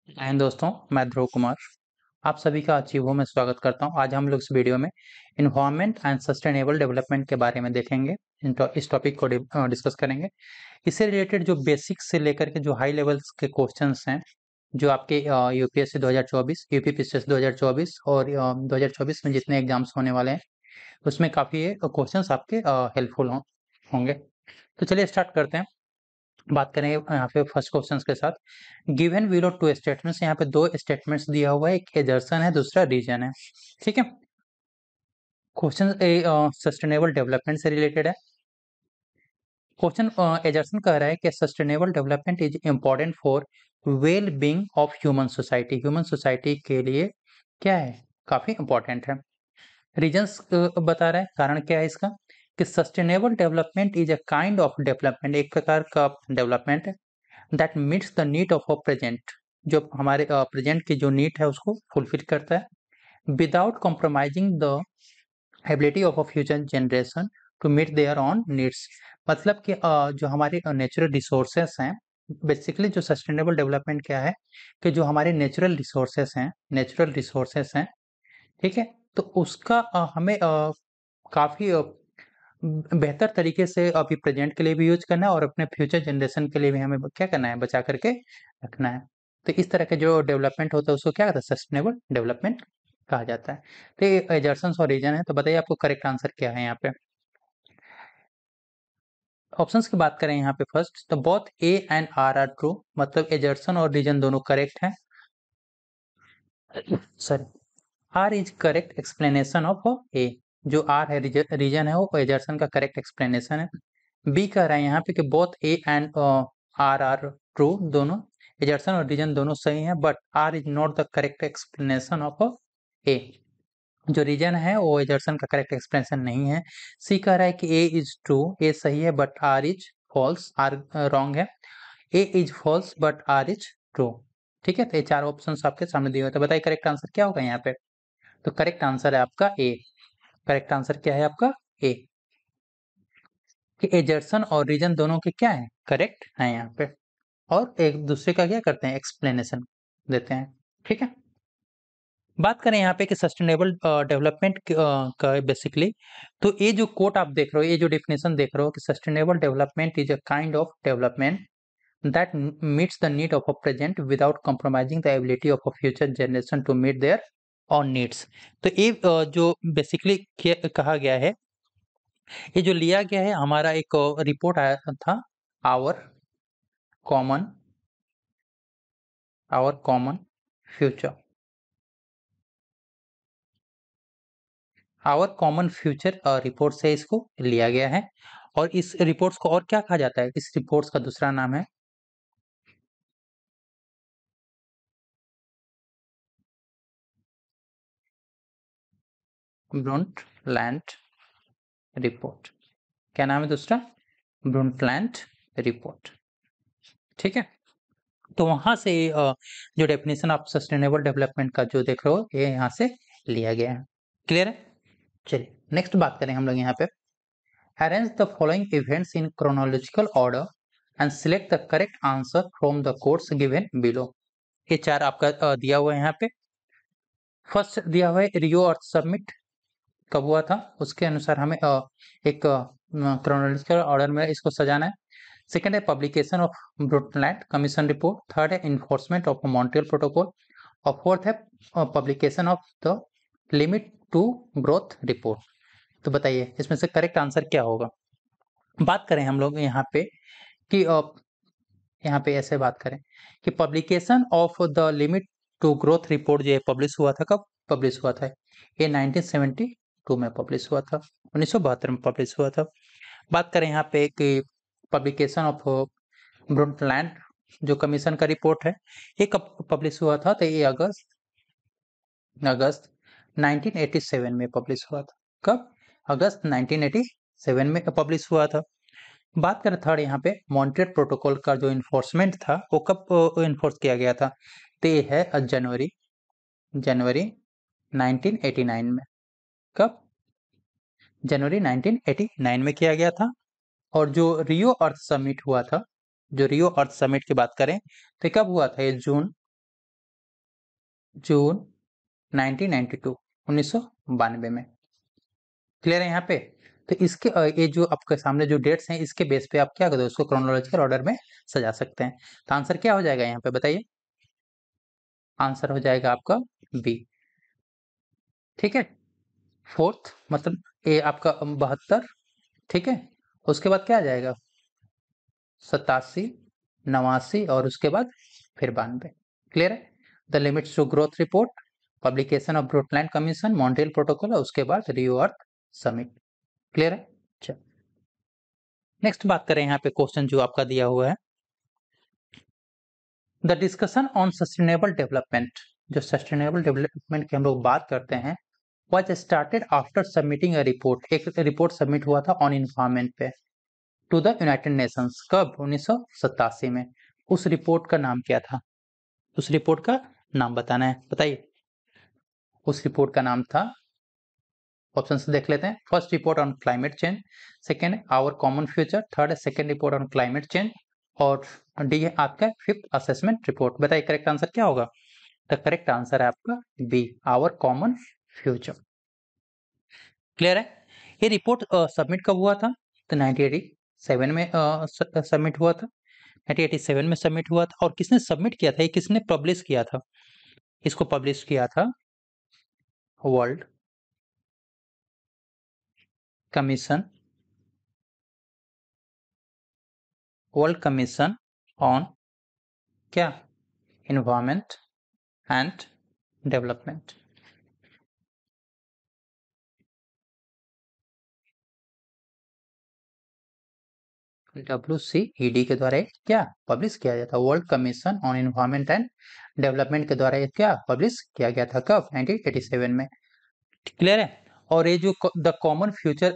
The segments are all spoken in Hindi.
एंड दोस्तों, मैं ध्रुव कुमार आप सभी का अचीवो में स्वागत करता हूं। आज हम लोग इस वीडियो में इन्वायरमेंट एंड सस्टेनेबल डेवलपमेंट के बारे में देखेंगे। इस टॉपिक को डिस्कस करेंगे। इससे रिलेटेड जो बेसिक्स से लेकर के जो हाई लेवल्स के क्वेश्चंस हैं, जो आपके यूपीएससी 2024, यूपी पीसीएस 2024 और 2024 में जितने एग्जाम्स होने वाले हैं उसमें काफ़ी क्वेश्चंस आपके हेल्पफुल होंगे। तो चलिए स्टार्ट करते हैं। बात करें यहाँ पे फर्स्ट क्वेश्चन के साथ। गिवन बिलो टू स्टेटमेंट्स, यहाँ पे दो स्टेटमेंट्स दिया हुआ है, एक एजर्सन है, दूसरा रीजन है। ठीक है। क्वेश्चन सस्टेनेबल डेवलपमेंट से रिलेटेड है। क्वेश्चन एजर्सन कह रहा है कि sustainable development is important for well being of human society. Human society के लिए क्या है, काफी इंपॉर्टेंट है। रीजंस बता रहा है, कारण क्या है इसका कि sustainable development is a kind of development, एक प्रकार का डेवलपमेंट है that meets the need of a present, जो हमारे प्रेजेंट की जो नीड है उसको फुलफिल करता है without compromising the ability of a future generation to meet their own needs. मतलब कि जो हमारे नेचुरल रिसोर्सेस हैं, बेसिकली जो सस्टेनेबल डेवलपमेंट क्या है कि जो हमारे नेचुरल रिसोर्सेस हैं, ठीक है, तो उसका हमें काफी बेहतर तरीके से अभी प्रेजेंट के लिए भी यूज करना है और अपने फ्यूचर जनरेशन के लिए भी हमें क्या करना है, बचा करके रखना है। तो इस तरह के जो डेवलपमेंट होता है उसको क्या कहता है, सस्टेनेबल डेवलपमेंट कहा जाता है। तो ये एजर्सन्स और रीजन है। तो बताइए आपको करेक्ट आंसर क्या है यहाँ पे। ऑप्शंस की बात करें यहाँ पे फर्स्ट, तो both A and R true, मतलब एजर्सन और रीजन दोनों करेक्ट है। Sorry, R is correct explanation of A. जो आर है रीजन है, वो एजर्सन का करेक्ट एक्सप्लेनेशन है। बी कह रहा है यहाँ पे कि both A and R are true, दोनों एजर्सन और रीजन दोनों सही हैं, but R is not the correct explanation of A. जो रीजन है वो एजर्सन का करेक्ट एक्सप्लेनेशन नहीं है। सी कह रहा है कि ए इज ट्रू, ए सही है, but R is false, R wrong है। A is false but R is true. ठीक है, तो ये चार ऑप्शंस आपके सामने दिए हुए, तो बताइए करेक्ट आंसर क्या होगा यहाँ पे। तो करेक्ट आंसर है आपका ए। करेक्ट आंसर क्या है आपका, ए, कि एजर्सन और रीजन दोनों के क्या है, करेक्ट है यहाँ पे, और एक दूसरे का क्या करते हैं, एक्सप्लेनेशन देते हैं। ठीक है। बात करें यहाँ पे कि सस्टेनेबल डेवलपमेंट का बेसिकली, तो ये जो कोट आप देख रहे हो, ये जो डेफिनेशन देख रहे हो कि sustainable development is a kind of development that meets the need of a present without compromising the ability of a future generation to meet their own needs। तो ये जो बेसिकली कहा गया है, ये जो लिया गया है, हमारा एक रिपोर्ट आया था, our common our common future, our common future report से इसको लिया गया है। और इस रिपोर्ट्स को और क्या कहा जाता है, इस रिपोर्ट्स का दूसरा नाम है ब्रुंटलैंड रिपोर्ट। क्या नाम है दूसरा, ब्रुंटलैंड रिपोर्ट। ठीक है। तो वहां से जो डेफिनेशन ऑफ सस्टेनेबल डेवलपमेंट का जो देख रहे हो, ये यहाँ से लिया गया है। क्लियर है। चलिए नेक्स्ट बात करें हम लोग यहाँ पे। Arrange the following events in chronological order and select the correct answer from the course given below. ये चार आपका दिया हुआ है यहाँ पे। फर्स्ट दिया हुआ है रियो अर्थ समिट कब हुआ था, उसके अनुसार हमें एक क्रोनोलॉजिकल ऑर्डर में इसको सजाना है। सेकंड है publication of Brundtland commission report. Third है इन्फोर्समेंट ऑफ मॉन्ट्रियल प्रोटोकॉल। और फोर्थ है publication of the limit to growth report. तो बताइए इसमें से करेक्ट आंसर क्या होगा। बात करें हम लोग यहाँ पे कि यहाँ पे ऐसे बात करें कि publication of the limit to growth report जो है पब्लिश हुआ था, कब पब्लिश हुआ था, ये 1972 में पब्लिश हुआ था, 1972 में पब्लिश हुआ था। बात करें यहाँ पे कि पब्लिकेशन ऑफ ब्रुंटलैंड जो कमीशन का रिपोर्ट है, ये कब पब्लिश हुआ था, तो ये अगस्त अगस्त 1987 में पब्लिश हुआ था। कब, अगस्त 1987 में पब्लिश हुआ था। बात करें थर्ड यहाँ पे मॉन्ट्रियल प्रोटोकॉल का जो इन्फोर्समेंट था, वो कब इन्फोर्स किया गया था, तो ये है जनवरी जनवरी 1989 में। कब, जनवरी 1989 में किया गया था। और जो रियो अर्थ समिट हुआ था, जो रियो अर्थ समिट की बात करें तो कब हुआ था, ये जून जून 1992 में। क्लियर है यहाँ पे? तो इसके ये जो आपके सामने जो डेट्स हैं इसके बेस पे आप क्या करोगे, उसको क्रोनोलॉजिकल ऑर्डर में सजा सकते हैं। तो आंसर क्या हो जाएगा यहाँ पे बताइए? आंसर हो जाएगा आपका बी। ठीक है, फोर्थ मतलब ए आपका 72, ठीक है, उसके बाद क्या आ जाएगा 87, 89 और उसके बाद फिर 92। क्लियर है? The limits to growth report, publication of Brundtland commission, Montreal protocol और उसके बाद रियो अर्थ समिट। क्लियर है? चल नेक्स्ट बात करें यहाँ पे क्वेश्चन जो आपका दिया हुआ है, the discussion on sustainable development. जो सस्टेनेबल डेवलपमेंट की हम लोग बात करते हैं was started after submitting a report। एक रिपोर्ट सबमिट हुआ था ऑन इन्वायरमेंट पे टू द यूनाइटेड नेशंस। कब? 1987 में। उस रिपोर्ट का नाम क्या था? उस रिपोर्ट का नाम बताना है, बताइए। उस रिपोर्ट का नाम था, ऑप्शन से देख लेते हैं। First report on climate change, second our common future, third है second report on climate change और डी है आपका फिफ्थ असेसमेंट रिपोर्ट। बताइए करेक्ट आंसर क्या होगा? द करेक्ट आंसर है आपका B, our common future. Clear है? ये रिपोर्ट सबमिट कब हुआ था? तो 1987 में सबमिट हुआ था। 1987 में सबमिट हुआ था। और किसने सबमिट किया था, ये किसने पब्लिश किया था? इसको पब्लिश किया था world commission, world commission on क्या? Environment and development. WCED के द्वारा क्या पब्लिश किया गया था? World commission on environment and development के द्वारा ये क्या पब्लिश किया गया था? कब? 1987 में। क्लियर है? और ये जो द कॉमन फ्यूचर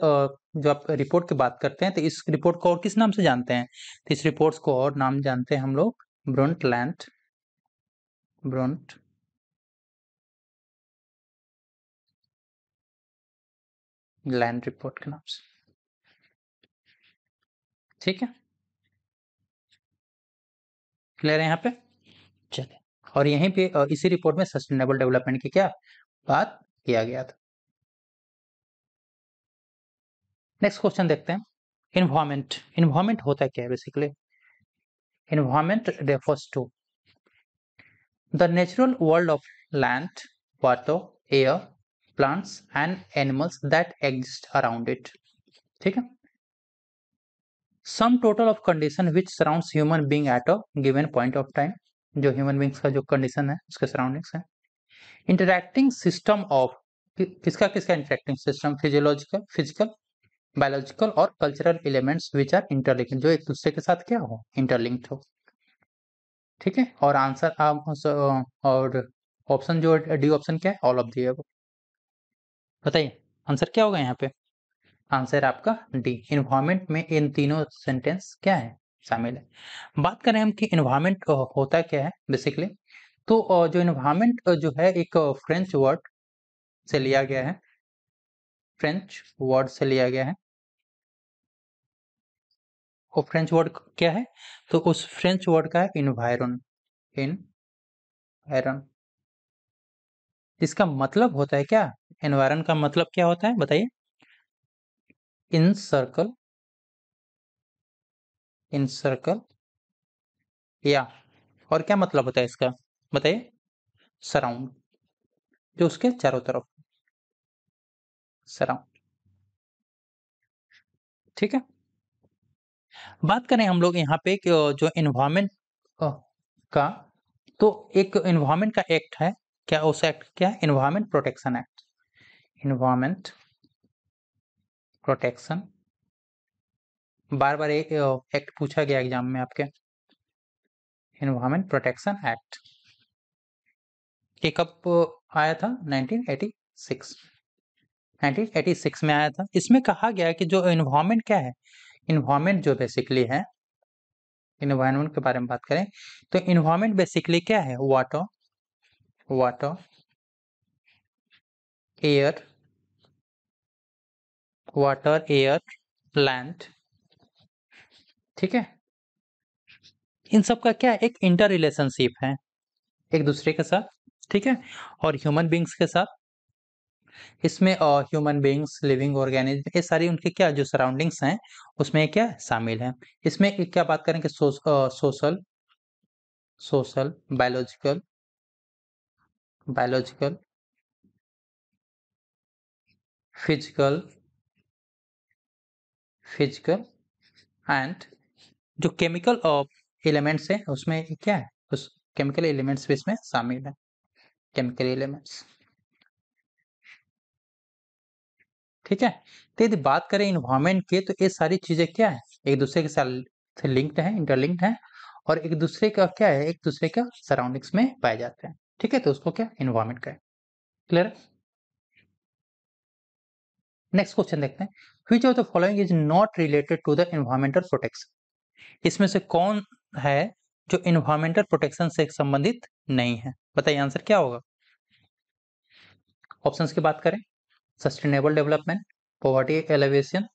जो आप रिपोर्ट की बात करते हैं तो इस रिपोर्ट को और किस नाम से जानते हैं? तो इस रिपोर्ट को और नाम जानते हैं हम लोग ब्रundtland रिपोर्ट के नाम से। ठीक है, क्लियर है यहाँ पे? चलिए, और यहीं पे इसी रिपोर्ट में सस्टेनेबल डेवलपमेंट की क्या बात किया गया था। नेक्स्ट क्वेश्चन देखते हैं, इन्वायरमेंट। इन्वायरमेंट होता है क्या है basically? Environment refers to the natural world of land, water, air, plants and animals that exist around it. ठीक है, sum total of condition which surrounds human being at a given point of time. जो ह्यूमन बींग्स का जो कंडीशन है उसके सराउंडिंग्स है। इंटरैक्टिंग सिस्टम ऑफ, किसका किसका interacting system? Physiological, physical, biological और cultural elements which are interlinked, जो एक दूसरे के साथ क्या हो? इंटरलिंक्ड हो। ठीक है, और आंसर और ऑप्शन जो डी ऑप्शन क्या है? All of the above. बताइए आंसर क्या होगा यहाँ पे? आंसर आपका डी, इन्वायरमेंट में इन तीनों सेंटेंस क्या है? शामिल है। बात करें हम कि इन्वायरमेंट होता क्या है बेसिकली, तो जो इन्वायरमेंट जो है एक फ्रेंच वर्ड से लिया गया है, फ्रेंच वर्ड से लिया गया है। वो फ्रेंच वर्ड क्या है? तो उस फ्रेंच वर्ड का है इन्वायरन, इन्वायरन। इसका मतलब होता है क्या? एनवायरन का मतलब क्या होता है बताइए? इन सर्कल, इन सर्कल, या और क्या मतलब होता है इसका बताइए? सराउंड, जो उसके चारों तरफ सराउंड। ठीक है, बात करें हम लोग यहाँ पे कि जो एनवायरमेंट का, तो एक एनवायरमेंट का एक्ट है क्या? उस एक्ट क्या है? Environment protection act. Environment protection, बार बार एक एक्ट पूछा गया एग्जाम में आपके, एनवायरमेंट प्रोटेक्शन एक्ट। ये कब आया था? 1986, 1986 में आया था। इसमें कहा गया कि जो एनवायरमेंट क्या है, एनवायरमेंट जो बेसिकली है, एनवायरमेंट के बारे में बात करें तो एनवायरमेंट बेसिकली क्या है? Water, water, air, water, air, land. ठीक है, इन सब का क्या एक इंटर रिलेशनशिप है एक दूसरे के साथ, ठीक है। और ह्यूमन बींग्स के साथ इसमें ह्यूमन बींग्स, लिविंग ऑर्गेनिज्म, ये सारी उनके क्या जो सराउंडिंग्स हैं उसमें क्या शामिल है। इसमें एक क्या बात करें कि सोशल, बायोलॉजिकल, फिजिकल एंड जो केमिकल एलिमेंट्स हैं उसमें क्या है, उस केमिकल एलिमेंट्स भी इसमें शामिल है, केमिकल एलिमेंट्स। ठीक है। तो यदि बात करें इन्वायरमेंट की तो ये सारी चीजें क्या है, एक दूसरे के साथ लिंक्ड है, इंटरलिंक्ड है और एक दूसरे का क्या है, एक दूसरे का सराउंडिंग्स में पाए जाते हैं। ठीक है, तो उसको क्या इन्वायरमेंट का है। क्लियर। नेक्स्ट क्वेश्चन देखते हैं, which of the following is not related to the environmental protection. इसमें से कौन है जो एनवायरमेंटल प्रोटेक्शन से संबंधित नहीं है, बताइए आंसर क्या होगा। ऑप्शंस की बात करें, sustainable development, poverty alleviation,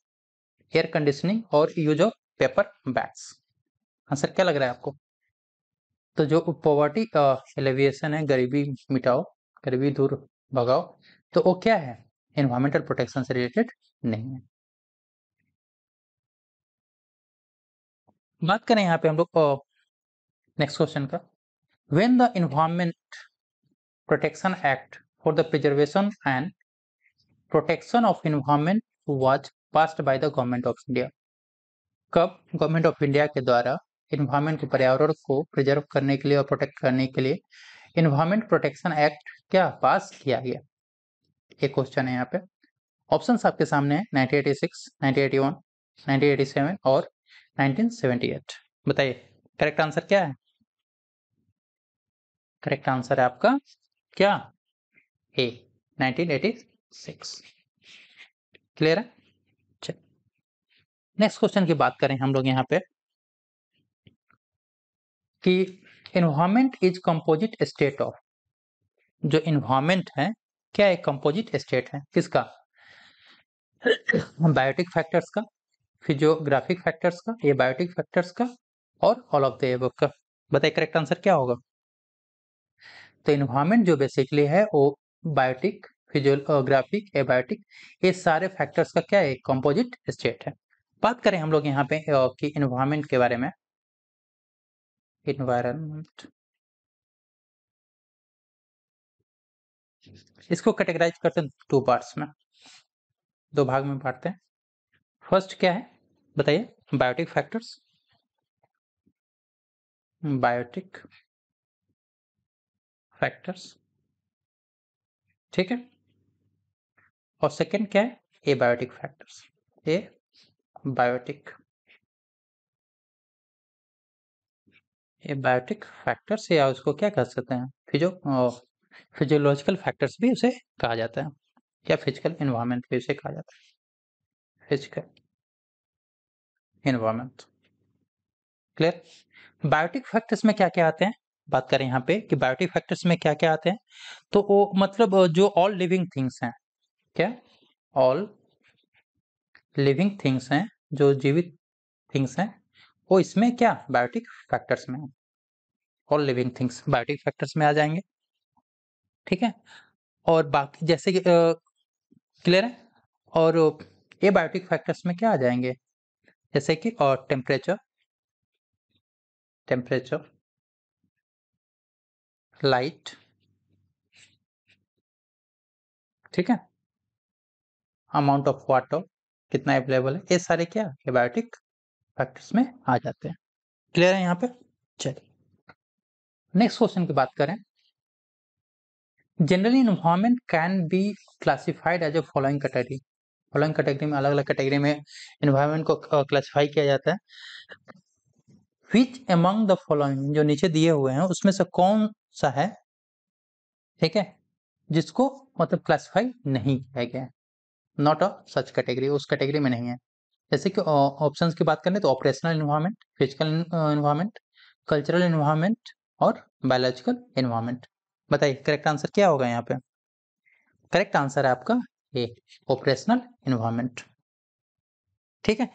air conditioning और use of paper bags. Answer क्या लग रहा है आपको। तो जो पॉवर्टी एलिवेशन है, गरीबी मिटाओ, गरीबी दूर भगाओ, तो वो क्या है, एनवायरमेंटल प्रोटेक्शन से रिलेटेड नहीं है। बात करें यहाँ पे हम लोग नेक्स्ट क्वेश्चन का, when the environment protection act for the preservation and protection of environment was passed by the government of India. कब गवर्नमेंट ऑफ इंडिया के द्वारा एनवायरमेंट को, पर्यावरण को प्रिजर्व करने के लिए और प्रोटेक्ट करने के लिए एनवायरमेंट प्रोटेक्शन एक्ट क्या पास किया गया, एक क्वेश्चन है यहाँ पे। ऑप्शंस आपके सामने है 1986, 1981, 1987 और 1978। बताइए करेक्ट आंसर क्या है। करेक्ट आंसर है आपका क्या, ए 1986। क्लियर है। चलिए नेक्स्ट क्वेश्चन की बात करें हम लोग यहाँ पे कि environment is composite state of, जो एनवायरमेंट है क्या एक कंपोजिट स्टेट है किसका, बायोटिक फैक्टर्स का, फिजियोग्राफिक फैक्टर्स का, ये बायोटिक फैक्टर्स का और ऑल ऑफ द एबव का। बताइए करेक्ट आंसर क्या होगा। तो एनवायरमेंट जो बेसिकली है वो बायोटिक, फिजियोग्राफिक, एबायोटिक, ये सारे फैक्टर्स का क्या है, कंपोजिट स्टेट है। बात करें हम लोग यहाँ पे कि एनवायरमेंट के बारे में, एनवायरमेंट इसको कैटेगराइज करते हैं टू पार्ट्स में, दो भाग में बांटते हैं। फर्स्ट क्या है बताइए, बायोटिक फैक्टर्स, बायोटिक फैक्टर्स, ठीक है। और सेकंड क्या है, एबायोटिक फैक्टर्स, ए बायोटिक, एबायोटिक फैक्टर्स या उसको क्या कह सकते हैं, फिजियोलॉजिकल फैक्टर्स भी उसे कहा जाता है या फिजिकल एनवायरनमेंट भी उसे कहा जाता है, physical environment. Clear. Biotic factors में क्या क्या आते हैं, बात करें यहाँ पे कि बायोटिक फैक्टर्स में क्या क्या आते हैं, तो वो मतलब जो ऑल लिविंग थिंग्स हैं, क्या ऑल लिविंग थिंग्स हैं, जो जीवित थिंग्स हैं, वो इसमें क्या बायोटिक फैक्टर्स में, all living things biotic factors में आ जाएंगे। ठीक है। और बाकी जैसे कि क्लियर है। और ये बायोटिक फैक्टर्स में क्या आ जाएंगे, जैसे कि और टेम्परेचर, लाइट, ठीक है, अमाउंट ऑफ वाटर कितना अवेलेबल है, ये सारे क्या बायोटिक फैक्टर्स में आ जाते हैं। क्लियर है यहाँ पे। चलिए नेक्स्ट क्वेश्चन की बात करें, generally environment can be classified as a following category. Following category में अलग अलग कैटेगरी में एनवायरनमेंट को क्लासिफाई किया जाता है। विच अमंग द फॉलोइंग, जो नीचे दिए हुए हैं उसमें से कौन सा है, ठीक है, जिसको मतलब क्लासिफाई नहीं किया गया है, नॉट अ सच कैटेगरी, उस कैटेगरी में नहीं है। जैसे कि ऑप्शंस की बात करें तो operational environment, physical environment, cultural environment और बायोलॉजिकल एनवायरनमेंट। बताइए करेक्ट आंसर क्या होगा यहाँ पे। करेक्ट आंसर है आपका ए ऑपरेशनल एनवायरनमेंट। ठीक है।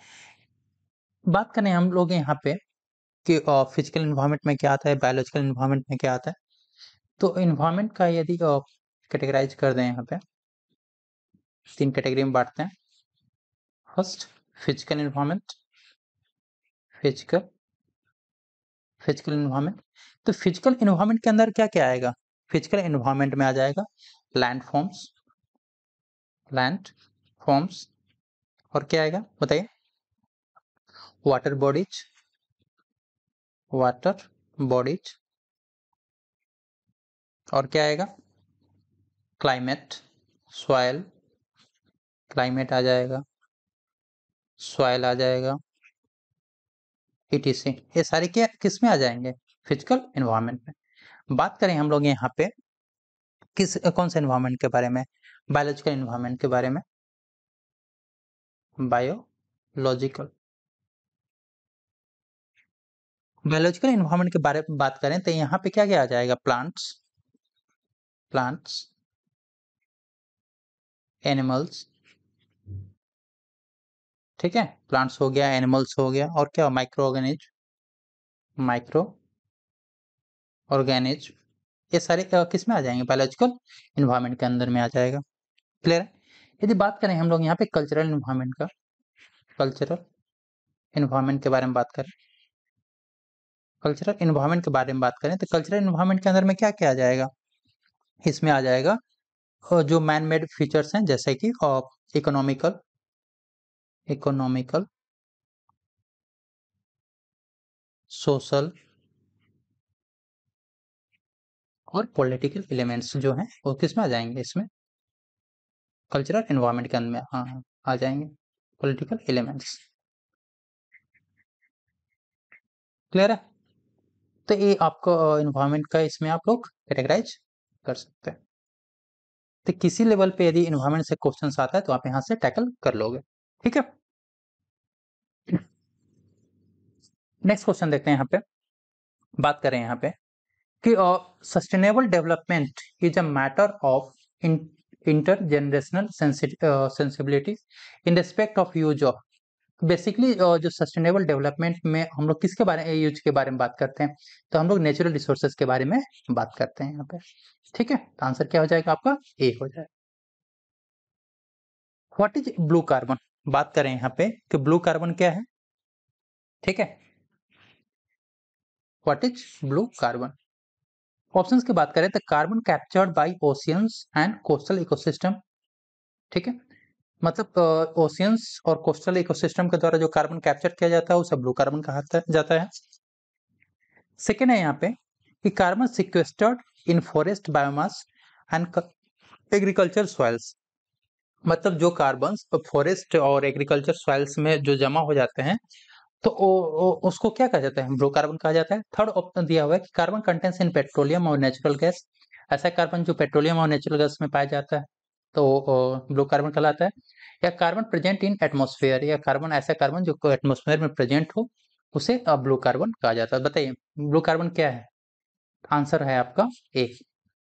बात करें हम लोग यहाँ पे कि फिजिकल एनवायरनमेंट में क्या आता है, बायोलॉजिकल एनवायरनमेंट में क्या आता है। तो इन्वायरमेंट का यदि कैटेगराइज कर दें यहाँ पे 3 कैटेगरी में बांटते हैं। First physical environment, physical environment. तो फिजिकल इन्वायरमेंट के अंदर क्या क्या आएगा? फिजिकल इन्वायरमेंट में आ जाएगा लैंड फॉर्म्स और क्या आएगा बताइए? वाटर बॉडीज और क्या आएगा? क्लाइमेट आ जाएगा, सॉइल आ जाएगा, etc। ये सारे क्या किस में आ जाएंगे? फिजिकल इन्वायरमेंट में। बात करें हम लोग यहाँ पे कौन से इन्वायरमेंट के बारे में? बायोलॉजिकल इन्वायरमेंट के बारे में। बायोलॉजिकल इन्वायरमेंट के बारे में बात करें तो यहाँ पे क्या क्या आ जाएगा? प्लांट्स, एनिमल्स, ठीक है, प्लांट्स हो गया, एनिमल्स हो गया, और क्या? Micro organism. ये सारे किस में आ जाएंगे? बायोलॉजिकल इन्वायरमेंट के अंदर में आ जाएगा। क्लियर है? यदि बात करें हम लोग यहाँ पे कल्चरल इन्वायरमेंट के बारे में बात करें, कल्चरल इन्वायरमेंट के बारे में बात करें तो कल्चरल इन्वायरमेंट के अंदर में क्या क्या आ जाएगा? इसमें आ जाएगा जो मैन मेड फीचर्स हैं, जैसे कि इकोनॉमिकल, सोशल और पॉलिटिकल एलिमेंट्स जो हैं वो किस में आ जाएंगे? इसमें कल्चरल एनवायरनमेंट के अंदर में आ जाएंगे पॉलिटिकल एलिमेंट्स। क्लियर है? तो ये आपको एनवायरनमेंट का इसमें आप लोग कैटेगराइज कर सकते हैं। तो किसी लेवल पे यदि एनवायरनमेंट से क्वेश्चंस आता है तो आप यहाँ से टैकल कर लोगे। ठीक है, नेक्स्ट क्वेश्चन देखते हैं। यहाँ पे बात करें यहाँ पे कि sustainable development is a matter of intergenerational sensibility in respect of use of. Basically जो सस्टेनेबल डेवलपमेंट में हम लोग किसके बारे में, यूज के बारे में बात करते हैं? तो हम लोग नेचुरल रिसोर्सेज के बारे में बात करते हैं यहाँ पे। ठीक है, तो आंसर क्या हो जाएगा आपका? ए हो जाएगा। What is blue carbon? बात करें यहाँ पे कि ब्लू कार्बन क्या है। ठीक है, what is blue carbon? Options की बात करें तो carbon captured by oceans and coastal ecosystem. ठीक है, मतलब ओशियंस और कोस्टल इकोसिस्टम के द्वारा जो कार्बन कैप्चर किया जाता है उसे ब्लू कार्बन कहा जाता है। सेकेंड है यहाँ पे कि carbon sequestered in forest biomass and agriculture soils. मतलब जो कार्बन फॉरेस्ट और एग्रीकल्चर सॉइल्स में जो जमा हो जाते हैं तो उसको क्या कहा जाता है? ब्लू कार्बन कहा जाता है। थर्ड ऑप्शन दिया हुआ है कि कार्बन कंटेंस इन पेट्रोलियम और नेचुरल गैस। ऐसा कार्बन जो पेट्रोलियम और नेचुरल गैस में पाया जाता है तो ब्लू कार्बन कहलाता है। या कार्बन प्रेजेंट इन एटमॉस्फेयर, या कार्बन ऐसा कार्बन जो एटमॉस्फेयर में प्रेजेंट हो उसे ब्लू कार्बन कहा जाता है। बताइए ब्लू कार्बन क्या है? आंसर है आपका ए।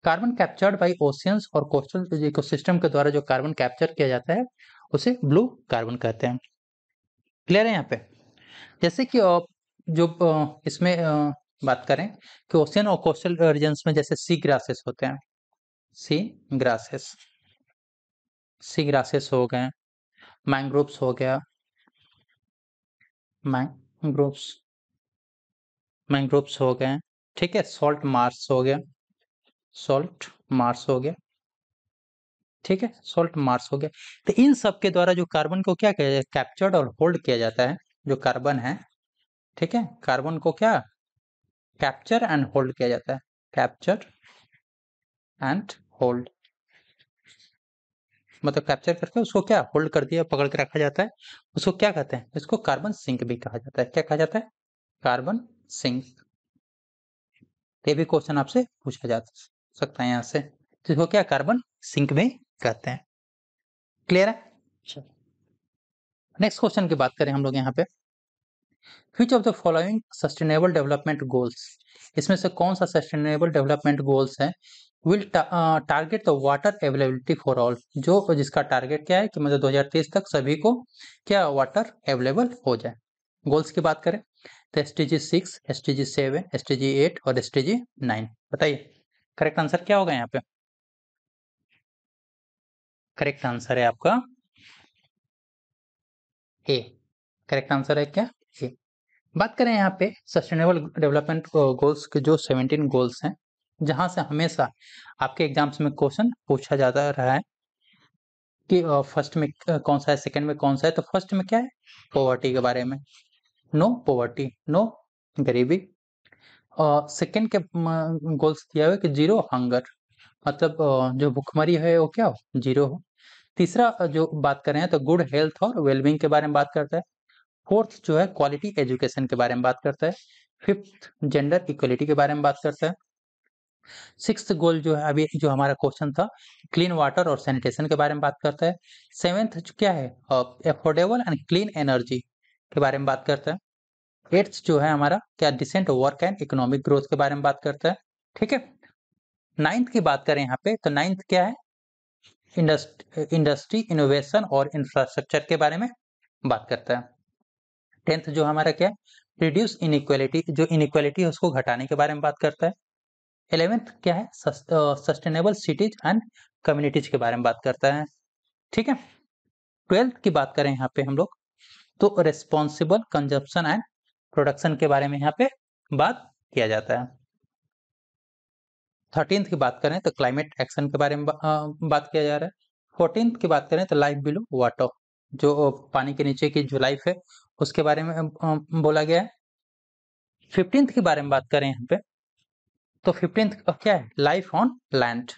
कार्बन कैप्चर्ड बाय ओशियंस और कोस्टल इकोसिस्टम के द्वारा जो कार्बन कैप्चर किया जाता है उसे ब्लू कार्बन कहते हैं। क्लियर है यहाँ पे? जैसे कि जो इसमें बात करें कि ओशियन और कोस्टल रीजन्स में जैसे सी ग्रासेस होते हैं, सी ग्रासेस हो गए, मैंग्रोव्स हो गया, मैंग्रोव्स हो गए, ठीक है, सॉल्ट मार्श हो गया, ठीक है, सॉल्ट मार्श हो गया। तो इन सब के द्वारा जो कार्बन को क्या किया जाए? कैप्चर्ड और होल्ड किया जाता है। जो कार्बन है, ठीक है, कार्बन को क्या कैप्चर एंड होल्ड किया जाता है। कैप्चर एंड होल्ड मतलब कैप्चर करके उसको क्या होल्ड कर दिया, पकड़ के रखा जाता है। उसको क्या कहते हैं? इसको कार्बन सिंक भी कहा जाता है। क्या कहा जाता है? Carbon sink. ये भी क्वेश्चन आपसे पूछा जा सकता है यहाँ से। तो इसको क्या कार्बन सिंक भी कहते हैं। क्लियर है? नेक्स्ट क्वेश्चन की बात करें हम लोग यहाँ पे, which of the following sustainable development goals, इसमें से कौन सा सस्टेनेबल डेवलपमेंट गोल्स है will target the water availability for all, जो जिसका टारगेट क्या है कि मतलब 2023 तक सभी को क्या वाटर अवेलेबल हो जाए। गोल्स की बात करें तो SDG 6, SDG 7, SDG 8 और SDG 9। बताइए करेक्ट आंसर क्या होगा यहाँ पे? करेक्ट आंसर है आपका ए। करेक्ट आंसर है क्या? ए। बात करें यहाँ पे सस्टेनेबल डेवलपमेंट गोल्स के जो 17 गोल्स हैं, जहां से हमेशा आपके एग्जाम्स में क्वेश्चन पूछा जाता रहा है कि फर्स्ट में कौन सा है, सेकंड में कौन सा है। तो फर्स्ट में क्या है? पॉवर्टी के बारे में, नो पॉवर्टी, नो गरीबी। सेकंड के गोल्स दिया हुआ है कि जीरो हंगर, मतलब जो भुखमरी है वो क्या हो, जीरो हो। तीसरा जो बात करें तो गुड हेल्थ और वेलबींग के बारे में बात करता है। फोर्थ जो है क्वालिटी एजुकेशन के बारे में बात करता है। फिफ्थ जेंडर इक्वलिटी के बारे में बात करता है। सिक्स्थ गोल जो है अभी जो हमारा क्वेश्चन था, क्लीन वाटर और सैनिटेशन के बारे में बात करता है। सेवेंथ क्या है, अफोर्डेबल एंड क्लीन एनर्जी के बारे में बात करता है। एट्थ जो है हमारा क्या, decent work and economic growth के बारे में बात करता है। ठीक है। नाइन्थ की बात करें यहाँ पे तो नाइन्थ क्या है, इंडस्ट्री इनोवेशन और इंफ्रास्ट्रक्चर के बारे में बात करता है। टेंथ जो हमारा क्या है, रिड्यूस इनइक्वालिटी, जो इनइक्वालिटी है उसको घटाने के बारे में बात करता है। 11th क्या है, सस्टेनेबल सिटीज एंड कम्युनिटीज के बारे में बात करता है। ठीक है। 12th की बात करें यहाँ पे हम लोग तो रिस्पॉन्सिबल कंजप्शन एंड प्रोडक्शन के बारे में यहाँ पे बात किया जाता है। 13th की बात करें तो क्लाइमेट एक्शन के बारे में बात किया जा रहा है। 14th की बात करें तो लाइफ बिलो वाटर, जो पानी के नीचे की जो लाइफ है उसके बारे में बोला गया है। 15th के बारे में बात करें यहाँ पे तो 15th क्या है, लाइफ ऑन लैंड,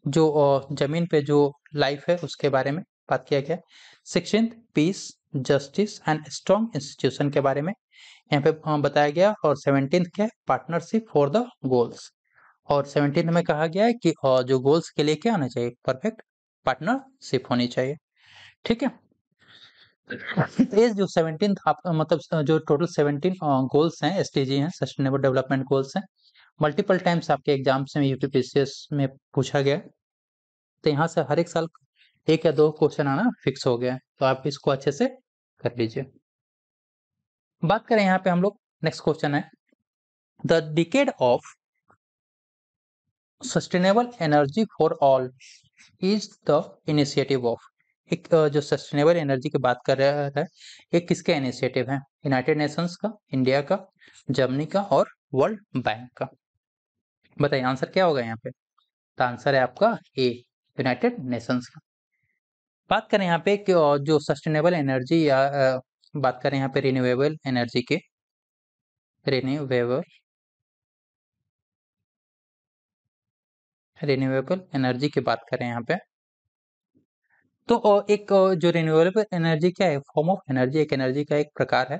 जो जमीन पे जो लाइफ है उसके बारे में बात किया गया। 16th peace, justice and strong institution के बारे में यहाँ पे बताया गया। और 17th क्या है, पार्टनरशिप फॉर द गोल्स। और 17th में कहा गया है कि जो गोल्स के लिए क्या होना चाहिए, परफेक्ट पार्टनरशिप होनी चाहिए। ठीक है। ये जो 17th आप मतलब जो टोटल 17 गोल्स हैं, एसडीजी हैं, सस्टेनेबल डेवलपमेंट गोल्स हैं, मल्टीपल टाइम्स आपके एग्जाम्स में यूपीपीसीएस में पूछा गया है। तो यहाँ से हर एक साल एक या दो क्वेश्चन आना फिक्स हो गया है, तो आप इसको अच्छे से कर लीजिए। बात करें यहाँ पे हम लोग, नेक्स्ट क्वेश्चन है the decade of sustainable energy for all is the initiative of. एक जो सस्टेनेबल एनर्जी की बात कर रहा है, एक किसका इनिशिएटिव है, यूनाइटेड नेशंस का, इंडिया का, जर्मनी का और वर्ल्ड बैंक का। बताइए आंसर क्या होगा यहाँ पे? तो आंसर है आपका ए, यूनाइटेड नेशंस का। बात करें यहाँ पे कि जो सस्टेनेबल एनर्जी या बात करें यहाँ पे रिन्यूएबल एनर्जी के, रिन्यूएबल एनर्जी की बात करें यहाँ पे तो एक जो रिन्यूएबल एनर्जी क्या है, फॉर्म ऑफ एनर्जी, एक एनर्जी का एक प्रकार है,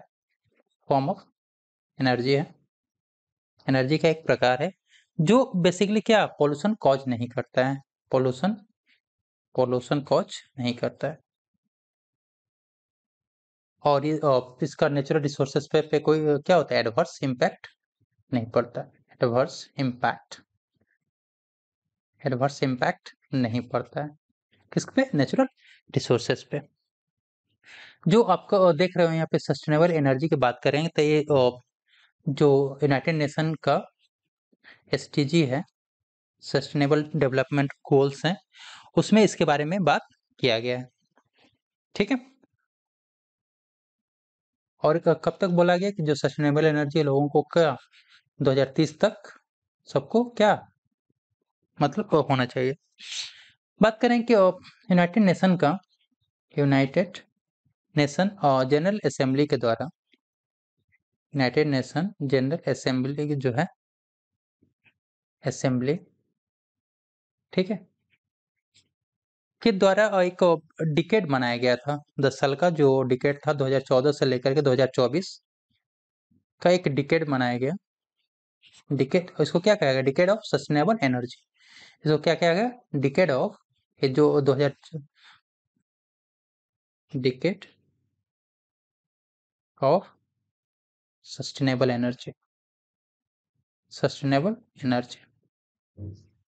फॉर्म ऑफ एनर्जी है, एनर्जी का एक प्रकार है जो बेसिकली क्या पोल्यूशन कॉज नहीं करता है, पोल्यूशन पोल्यूशन कॉज नहीं करता है। और ये इसका नेचुरल रिसोर्सेज पे कोई क्या होता है, एडवर्स इम्पैक्ट नहीं पड़ता, एडवर्स इम्पैक्ट, एडवर्स इम्पैक्ट नहीं पड़ता है किस पे, नेचुरल रिसोर्सेज पे। जो आपको देख रहे हो यहाँ पे सस्टेनेबल एनर्जी की बात करेंगे तो ये जो यूनाइटेड नेशन का एसडीजी है, सस्टेनेबल डेवलपमेंट गोल्स हैं, उसमें इसके बारे में बात किया गया है। ठीक है। और कब तक बोला गया कि जो सस्टेनेबल एनर्जी लोगों को क्या 2030 तक सबको क्या मतलब होना चाहिए। बात करें कि यूनाइटेड नेशन का, यूनाइटेड नेशन जनरल असेंबली के द्वारा, यूनाइटेड नेशन जनरल असेंबली की जो है असेंबली, ठीक है, के द्वारा एक डिकेड बनाया गया था, 10 साल का जो डिकेड था 2014 से लेकर के 2024 का एक डिकेड बनाया गया। डिकेड इसको क्या कहा गया, डिकेड ऑफ सस्टेनेबल एनर्जी। इसको क्या कहा गया, डिकेड ऑफ, ये जो 2000 decade of sustainable energy, sustainable energy,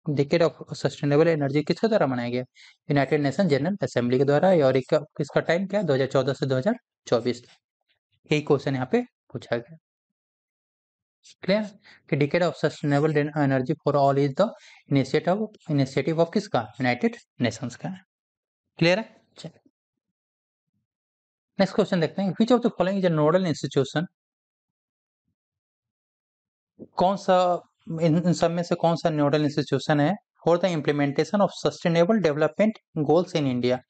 decade of sustainable energy किसके द्वारा बनाया गया, यूनाइटेड नेशन जनरल असेंबली के द्वारा। और एक किसका टाइम क्या है, 2014 से 2024। यही क्वेश्चन यहाँ पे पूछा गया। क्लियर कि decade of sustainable energy for all is the initiative of किसका, यूनाइटेड नेशंस का। क्लियर है। नेक्स्ट क्वेश्चन देखते हैं, विच of the following is a nodal institution, कौन सा इन सब में से कौन सा नोडल इंस्टीट्यूशन है for the implementation of sustainable development goals in India,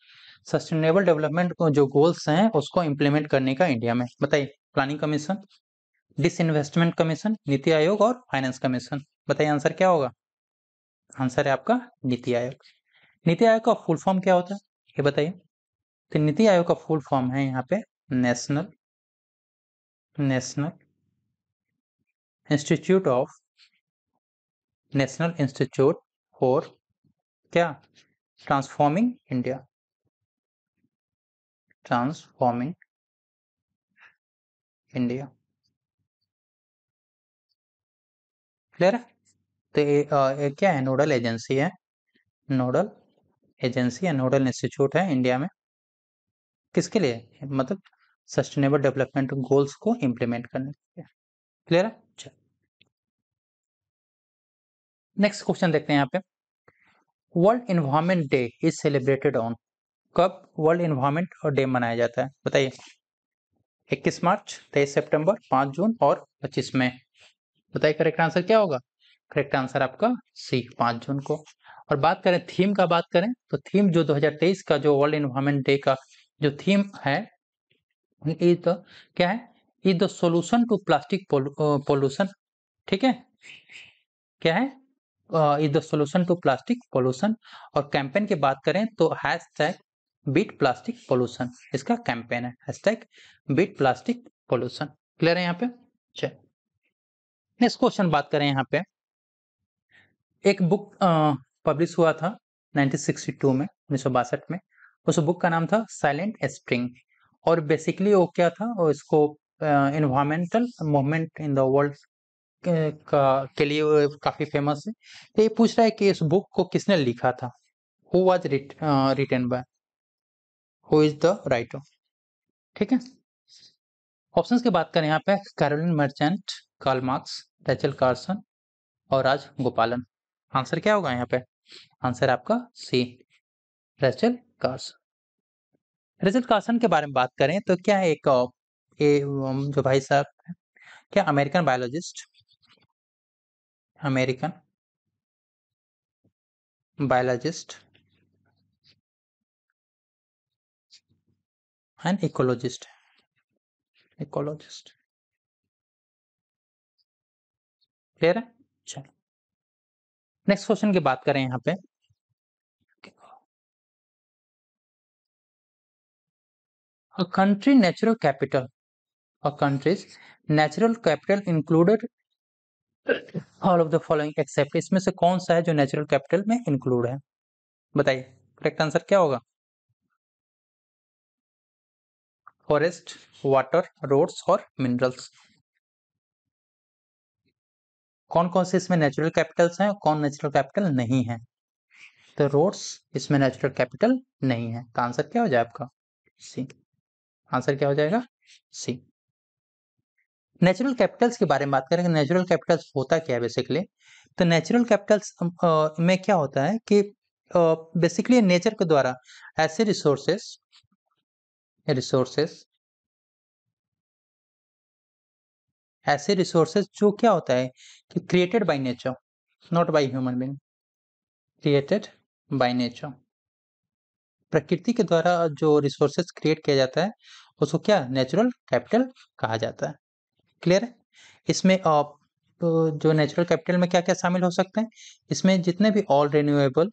sustainable development जो गोल्स हैं उसको इम्प्लीमेंट करने का इंडिया में, बताइए। Planning commission, disinvestment commission, NITI Aayog और फाइनेंस कमीशन, बताइए आंसर क्या होगा। आंसर है आपका नीति आयोग। नीति आयोग का फुल फॉर्म क्या होता है ये बताइए। तो नीति आयोग का फुल फॉर्म है यहाँ पे नेशनल इंस्टीट्यूट फॉर क्या, ट्रांसफॉर्मिंग इंडिया, क्लियर है। तो ये क्या है, नोडल एजेंसी है, नोडल इंस्टीट्यूट है इंडिया में, किसके लिए, मतलब सस्टेनेबल डेवलपमेंट गोल्स को इम्प्लीमेंट करने के लिए। क्लियर है। नेक्स्ट क्वेश्चन देखते हैं यहाँ पे, world environment day is celebrated on, कब वर्ल्ड इन्वायरमेंट डे मनाया जाता है, बताइए। 21 मार्च, 23 सितंबर, 5 जून और 25 मई, बताइए करेक्ट आंसर क्या होगा। करेक्ट आंसर आपका सी, 5 जून को। और बात करें थीम का, बात करें तो थीम जो 2023 का जो वर्ल्ड इन्वायरमेंट डे का जो थीम है, इज द क्या है, is the solution to plastic pollution, ठीक है, क्या है, is the solution to plastic pollution. और कैंपेन की बात करें तो हैशटैग बीट प्लास्टिक पोल्यूशन इसका कैंपेन है, hashtag beat plastic pollution. Clear है यहाँ पे। चलिए नेक्स्ट क्वेश्चन बात करें यहाँ पे, एक बुक पब्लिश हुआ था 1962 में, 1962 में, उस बुक का नाम था साइलेंट स्प्रिंग। और बेसिकली वो क्या था, और इसको environmental movement in the world के लिए वो काफी फेमस है। तो ये पूछ रहा है कि इस बुक को किसने लिखा था, who was written by, who is the writer, ठीक है। ऑप्शंस की बात करें यहाँ पे, Carolyn Merchant, Karl Marx, Rachel Carson और राज गोपालन। आंसर क्या होगा यहाँ पे, आंसर आपका सी, रैचल कार्सन। रैचल कार्सन के बारे में बात करें तो क्या है, एक जो भाई साहब हैं, क्या American biologist and ecologist, clear है। चलो नेक्स्ट क्वेश्चन की बात करें यहाँ पे, a country natural capital a country's natural capital included all of the following except, इसमें से कौन सा है जो नेचुरल कैपिटल में इंक्लूड है, बताइए करेक्ट आंसर क्या होगा। फॉरेस्ट, वाटर, रोड्स और मिनरल्स, कौन कौन से इसमें नेचुरल कैपिटल्स हैं, कौन नेचुरल कैपिटल नहीं है। तो रोड्स इसमें नेचुरल कैपिटल नहीं है, तो आंसर क्या हो जाए आपका सी, आंसर क्या हो जाएगा सी। नेचुरल कैपिटल्स के बारे में बात करें, नेचुरल कैपिटल्स होता क्या है बेसिकली, तो नेचुरल कैपिटल्स में क्या होता है कि बेसिकली नेचर के द्वारा ऐसे रिसोर्सेस जो क्या होता है कि created by nature, not by human being, created by nature, प्रकृति के द्वारा जो रिसोर्सेस क्रिएट किया जाता है उसको क्या नेचुरल कैपिटल कहा जाता है। क्लियर है। इसमें तो जो नेचुरल कैपिटल में क्या क्या शामिल हो सकते हैं, इसमें जितने भी all renewable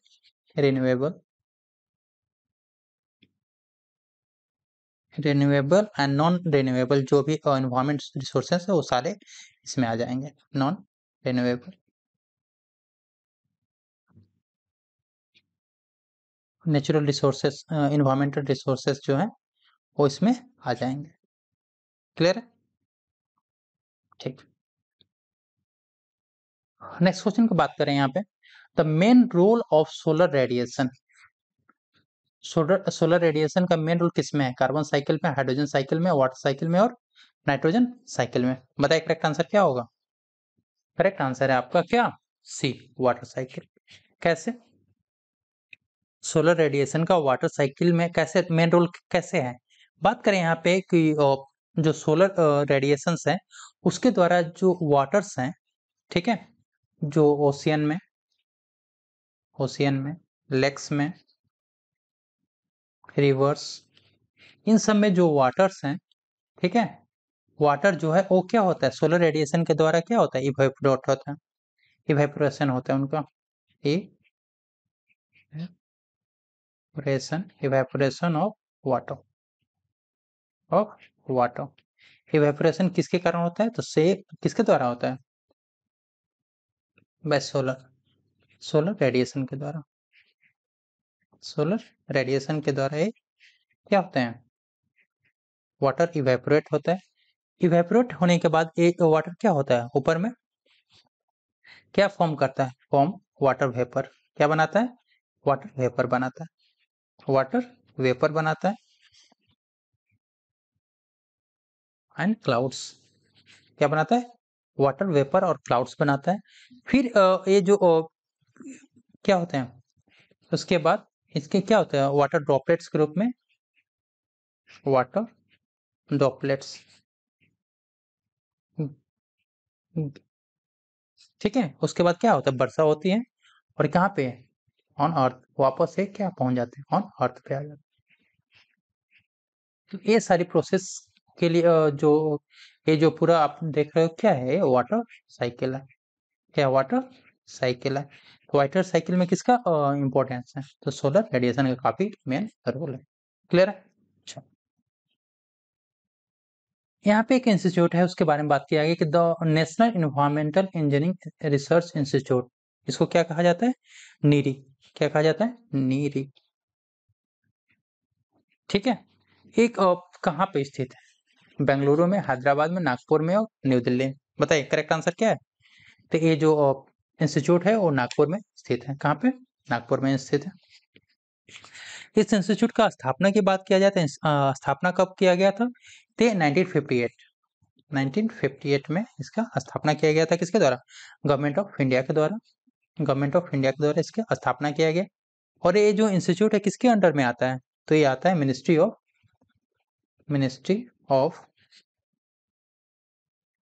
and non renewable जो भी एनवायरमेंट रिसोर्सेस है वो सारे इसमें आ जाएंगे। Non renewable natural resources, environmental resources जो है वो इसमें आ जाएंगे। क्लियर है। ठीक, नेक्स्ट क्वेश्चन की बात करें यहाँ पे, the main role of solar radiation का मेन रोल किसमें है, कार्बन साइकिल में, हाइड्रोजन साइकिल में, वाटर साइकिल में और नाइट्रोजन साइकिल में, बताइए करेक्ट आंसर क्या होगा। करेक्ट आंसर है आपका क्या, सी, वाटर साइकिल। कैसे? सोलर रेडिएशन का वाटर साइकिल में कैसे मेन रोल कैसे है? बात करें यहाँ पे कि जो सोलर रेडिएशंस हैं उसके द्वारा जो वाटर्स हैं, ठीक है, जो ओशियन में, लेक्स में, रिवर्स, इन सब में जो वाटर्स हैं, ठीक है, वाटर जो है वो क्या होता है, सोलर रेडिएशन के द्वारा क्या होता है, इवेपोरेट होता है, इवेपोरेशन होता है उनका, इवेपोरेशन ऑफ वाटर। इवेपोरेशन किसके कारण होता है, तो से किसके द्वारा होता है, बाय सोलर रेडिएशन के द्वारा। सोलर रेडिएशन के द्वारा ये क्या होते हैं, वाटर इवेपोरेट होता है। इवेपोरेट होने के बाद एक वाटर क्या होता है, ऊपर में क्या फॉर्म करता है, फॉर्म वाटर वेपर, क्या बनाता है, वाटर वेपर बनाता है, वाटर वेपर बनाता है, एंड क्लाउड्स, क्या बनाता है, वाटर वेपर और क्लाउड्स बनाता है। फिर ये जो क्या होते हैं, उसके बाद इसके क्या होता है, वाटर ड्रॉपलेट्स के रूप में, वाटर ड्रॉपलेट्स, ठीक है। उसके बाद क्या होता है, वर्षा होती है, और कहाँ पे, ऑन अर्थ, वापस से क्या पहुंच जाते हैं, ऑन अर्थ पे आ जाते हैं। तो ये सारी प्रोसेस के लिए जो ये जो पूरा आप देख रहे हो क्या है, वाटर साइकिल है, क्या वाटर साइकिल है। तो वाटर साइकिल में किसका इंपॉर्टेंस है, तो सोलर रेडिएशन का काफी मेन रोल है। क्लियर है? अच्छा, यहाँ पे एक इंस्टीट्यूट है उसके बारे में बात किया गया कि the national environmental engineering research institute, इसको क्या कहा जाता है, नीरी, क्या कहा जाता है, नीरी, ठीक है। एक कहाँ पे स्थित है, बेंगलुरु में, हैदराबाद में, नागपुर में और न्यू दिल्ली में। बताइए करेक्ट आंसर क्या है, तो ये जो इंस्टीट्यूट है वो नागपुर में स्थित है, कहाँ पे, नागपुर में स्थित है। इस इंस्टीट्यूट का स्थापना की बात किया जाए तो स्थापना कब किया गया था, तो 1958, 1958 में इसका स्थापना किया गया था, किसके द्वारा, गवर्नमेंट ऑफ इंडिया के द्वारा, गवर्नमेंट ऑफ इंडिया के द्वारा इसकी स्थापना किया गया। और ये जो इंस्टीट्यूट है किसके अंडर में आता है, तो ये आता है ministry of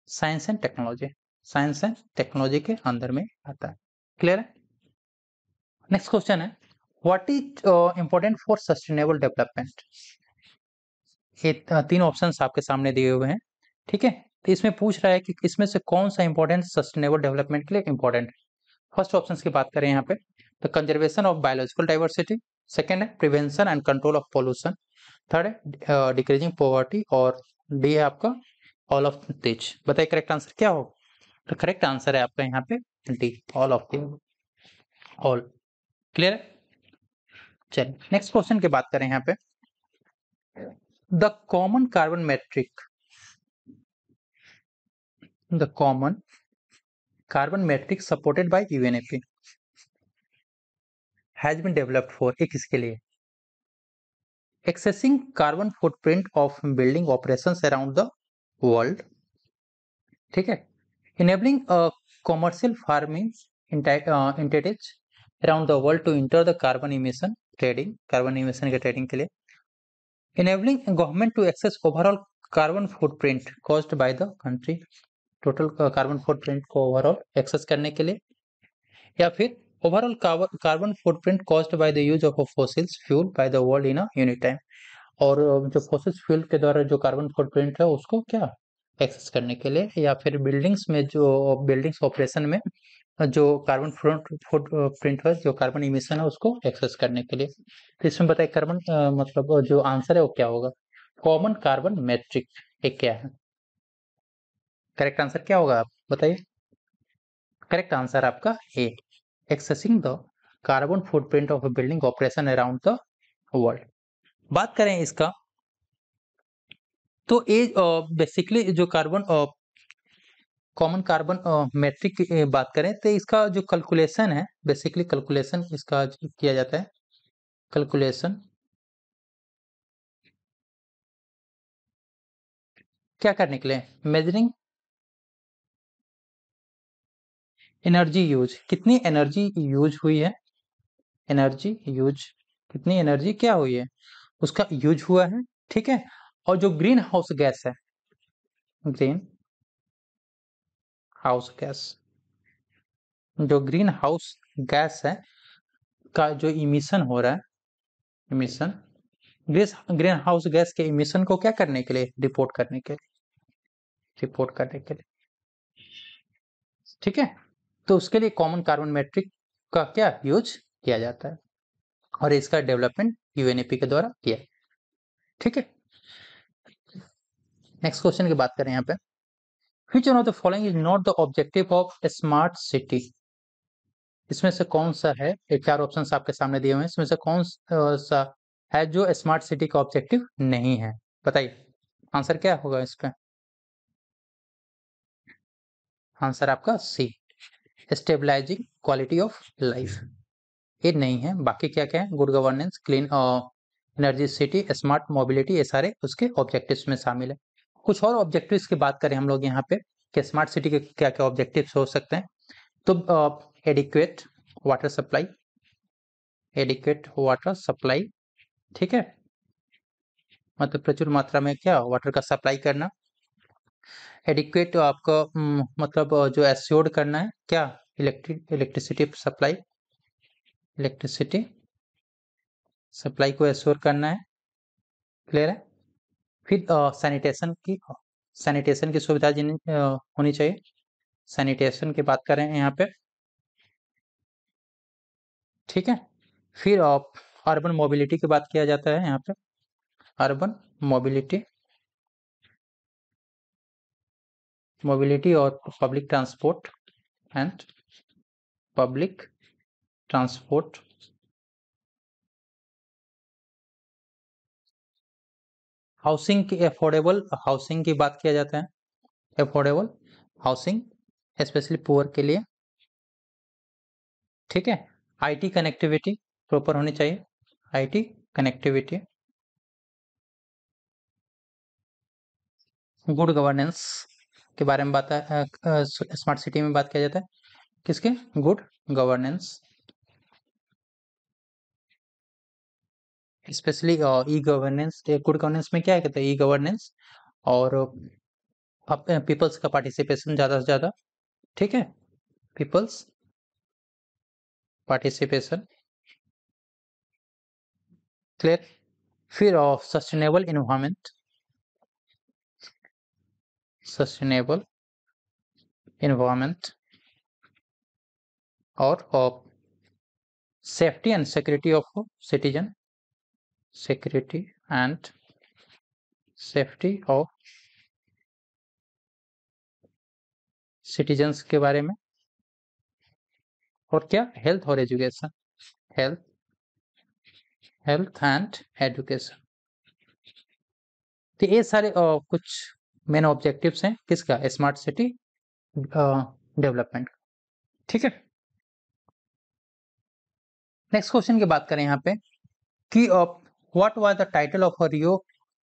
science and technology, science and technology के अंदर में आता है। क्लियर है? नेक्स्ट क्वेश्चन है, what is important for sustainable development. ये तीन ऑप्शंस आपके सामने दिए हुए हैं, ठीक है। तो इसमें पूछ रहा है कि इसमें से कौन सा इंपॉर्टेंट सस्टेनेबल डेवलपमेंट के लिए इंपॉर्टेंट है। फर्स्ट ऑप्शन की बात करें यहाँ पे, तो conservation of biological diversity, second है prevention and control of pollution, third है डिक्रीजिंग पॉवर्टी, और डी है आपका ऑल ऑफ दिस। बताइए करेक्ट आंसर क्या हो, तो करेक्ट आंसर है आपका यहाँ पे D, all of the, all. Clear है? चलिए नेक्स्ट क्वेश्चन की बात करें यहाँ पे, the common carbon metric, the common carbon metric supported by UNEP has been developed for, एक इसके लिए accessing carbon footprint of building operations around the world, ठीक है, enabling a commercial farming entities around the world to enter the carbon emission trading, carbon emission के trading के लिए, enabling government to access overall carbon footprint caused by the country, total carbon footprint को overall access करने के लिए, या फिर overall carbon footprint caused by the use of fossils fuel by the world in a unit time, और जो फॉसिल फ्यूल के द्वारा जो कार्बन फुटप्रिंट है उसको क्या एक्सेस करने के लिए, या फिर बिल्डिंग्स में जो बिल्डिंग्स ऑपरेशन में जो कार्बन फुटप्रिंट है, जो कार्बन इमिशन है उसको एक्सेस करने के लिए। तो इसमें बताइए कार्बन मतलब जो आंसर है वो क्या होगा, कॉमन कार्बन मैट्रिक एक क्या है, करेक्ट आंसर क्या होगा आप बताइए। करेक्ट आंसर आपका A, assessing the carbon footprint of a building operation around the world। बात करें इसका, तो ये बेसिकली जो कार्बन कॉमन कार्बन मेट्रिक की बात करें तो इसका जो कैलकुलेशन है, बेसिकली कैलकुलेशन इसका किया जाता है, कैलकुलेशन क्या करने के लिए, मेजरिंग एनर्जी यूज, कितनी एनर्जी यूज हुई है, एनर्जी यूज, कितनी एनर्जी क्या हुई है, उसका यूज हुआ है, ठीक है। और जो ग्रीन हाउस गैस है, ग्रीन हाउस गैस, जो ग्रीन हाउस गैस है का जो इमिशन हो रहा है, इमिशन, ग्रीन हाउस गैस के इमिशन को क्या करने के लिए, रिपोर्ट करने के लिए, रिपोर्ट करने के लिए, ठीक है। तो उसके लिए कॉमन कार्बन मैट्रिक का क्या यूज किया जाता है, और इसका डेवलपमेंट यूएनईपी के द्वारा किया, ठीक है। नेक्स्ट क्वेश्चन की बात करें यहाँ पे, which one of the following is not the objective of smart city, इसमें से कौन सा है, ये चार ऑप्शंस आपके सामने दिए हुए हैं, इसमें से कौन सा है जो स्मार्ट सिटी का ऑब्जेक्टिव नहीं है, बताइए आंसर क्या होगा इस पे, आंसर आपका सी, स्टेबलाइजिंग क्वालिटी ऑफ लाइफ, ये नहीं है। बाकी क्या क्या है, good governance, clean energy city, smart mobility, ये सारे उसके ऑब्जेक्टिव्स में शामिल है। कुछ और ऑब्जेक्टिव्स की बात करें हम लोग यहाँ पे कि स्मार्ट सिटी के क्या क्या ऑब्जेक्टिव्स हो सकते हैं, तो adequate water supply, adequate water supply, ठीक है, मतलब प्रचुर मात्रा में क्या वाटर का सप्लाई करना, एडिक्वेट आपका मतलब जो एश्योर्ड करना है क्या, इलेक्ट्रिसिटी सप्लाई, इलेक्ट्रिसिटी सप्लाई को एश्योर करना है, क्लियर है। फिर सैनिटेशन की, सैनिटेशन की सुविधा होनी चाहिए, सैनिटेशन की बात करें यहाँ पे, ठीक है। फिर अर्बन मोबिलिटी की बात किया जाता है यहाँ पे, अर्बन मोबिलिटी, मोबिलिटी और public transport and public transport, housing की, अफोर्डेबल हाउसिंग की बात किया जाता है, अफोर्डेबल हाउसिंग स्पेशली पुअर के लिए, ठीक है। आईटी कनेक्टिविटी प्रॉपर होनी चाहिए, आईटी कनेक्टिविटी, गुड गवर्नेंस के बारे में बात है, स्मार्ट सिटी में बात किया जाता है किसके, good governance, specially e governance, good governance में क्या है कहते हैं, ई गवर्नेंस और पीपल्स का पार्टिसिपेशन ज्यादा से ज्यादा, ठीक है, पीपल्स पार्टिसिपेशन, क्लियर। फिर सस्टेनेबल इन्वायरमेंट, सस्टेनेबल इन्वायरमेंट और safety and security of citizen, security and safety of citizens के बारे में, और क्या, हेल्थ और education, health, health and education, तो ये सारे कुछ मेन ऑब्जेक्टिव्स हैं किसका, स्मार्ट सिटी डेवलपमेंट, ठीक है। नेक्स्ट क्वेश्चन की बात करें यहाँ पे कि what was the title of Rio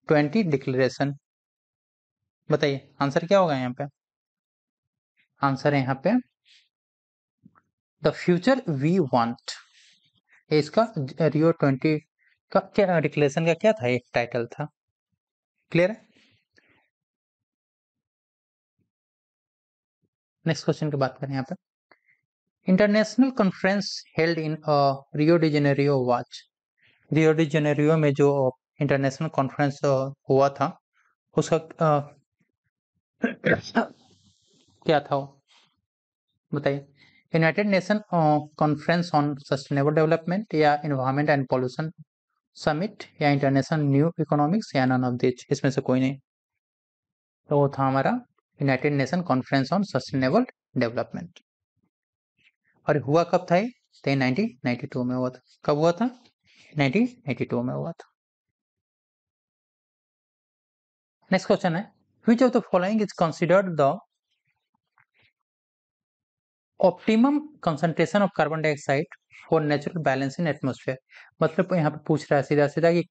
20 declaration, बताइए आंसर क्या होगा यहाँ पे, आंसर है यहाँ पे द फ्यूचर वी वांट, इसका रियो 20 का क्या डिक्लेरेशन का क्या था, एक टाइटल था, क्लियर है। नेक्स्ट क्वेश्चन की बात करें यहाँ पे, international conference held in Rio de Janeiro watch, Rio de Janeiro में जो इंटरनेशनल कॉन्फ्रेंस हुआ था उसका क्या था वो, बताइए, United nation conference on sustainable development या एनवायरनमेंट एंड पॉल्यूशन समिट या इंटरनेशनल न्यू इकोनॉमिक्स या नन ऑफ दिस, इसमें से कोई नहीं, तो वो था हमारा United nation conference on sustainable development, और हुआ कब था ये, 1992 में हुआ था, कब हुआ था, 1992 में हुआ था। नेक्स्ट क्वेश्चन है, which of the following is considered the optimum concentration of carbon dioxide for natural balance in atmosphere, मतलब यहाँ पे पूछ रहा है सीधा सीधा कि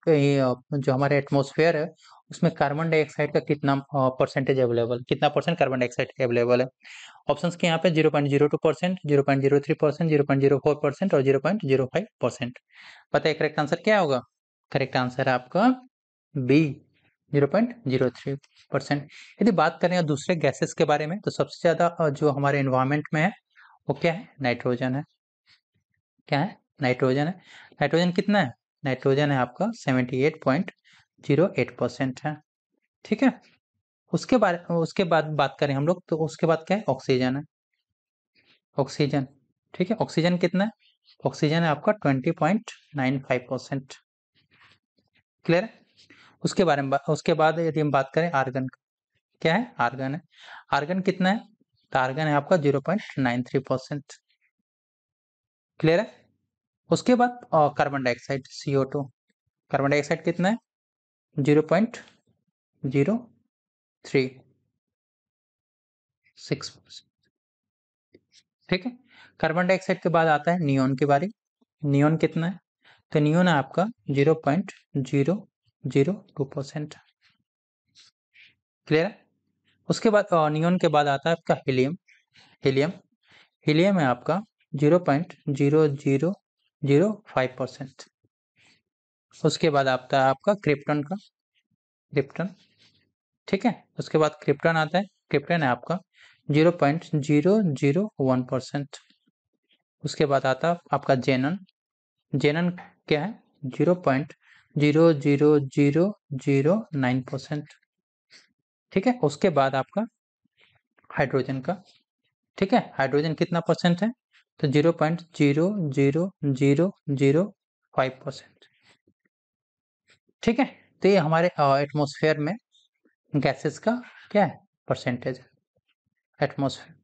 जो हमारे एटमॉस्फेयर है उसमें कार्बन डाइऑक्साइड का कितना परसेंटेज अवेलेबल, कितना परसेंट कार्बन डाइऑक्साइड अवेलेबल है। ऑप्शंस के यहाँ पे 0.02%, 0.03%, 0.04% और 0.05%। पता है करेक्ट आंसर क्या होगा? करेक्ट आंसर है आपका बी, 0.03%। यदि बात करें दूसरे गैसेस के बारे में तो सबसे ज्यादा जो हमारे एनवायरमेंट में है वो क्या है? नाइट्रोजन है। क्या है? नाइट्रोजन है। नाइट्रोजन कितना है? नाइट्रोजन है आपका 78.08% है। ठीक है। उसके बाद बात करें हम लोग तो उसके बाद क्या है? ऑक्सीजन है। ऑक्सीजन, ठीक है। ऑक्सीजन कितना है? ऑक्सीजन है आपका 20.95%। क्लियर है? उसके बाद यदि हम बात करें आर्गन, क्या है? आर्गन है। आर्गन कितना है? तो आर्गन है आपका 0.93%। क्लियर है? उसके बाद carbon dioxide CO2, carbon dioxide कितना है? 0.036%। ठीक है। कार्बन डाइऑक्साइड के बाद आता है नियोन की बारी। नियोन कितना है? तो नियोन है आपका 0.002%। क्लियर है? उसके बाद नियोन के बाद आता है आपका हीलियम। हीलियम, हीलियम है आपका 0.0005%। उसके बाद आता है आपका क्रिप्टन का, क्रिप्टन। ठीक है। उसके बाद क्रिप्टन आता है, क्रिप्टन है आपका 0.001%। उसके बाद आता है आपका जेनन। जेनन क्या है? 0.00009%। ठीक है। उसके बाद आपका हाइड्रोजन का, ठीक है। हाइड्रोजन कितना परसेंट है? तो 0.00005%। ठीक है। तो ये हमारे एटमॉस्फेयर में गैसेस का क्या है? परसेंटेज है एटमॉस्फेयर।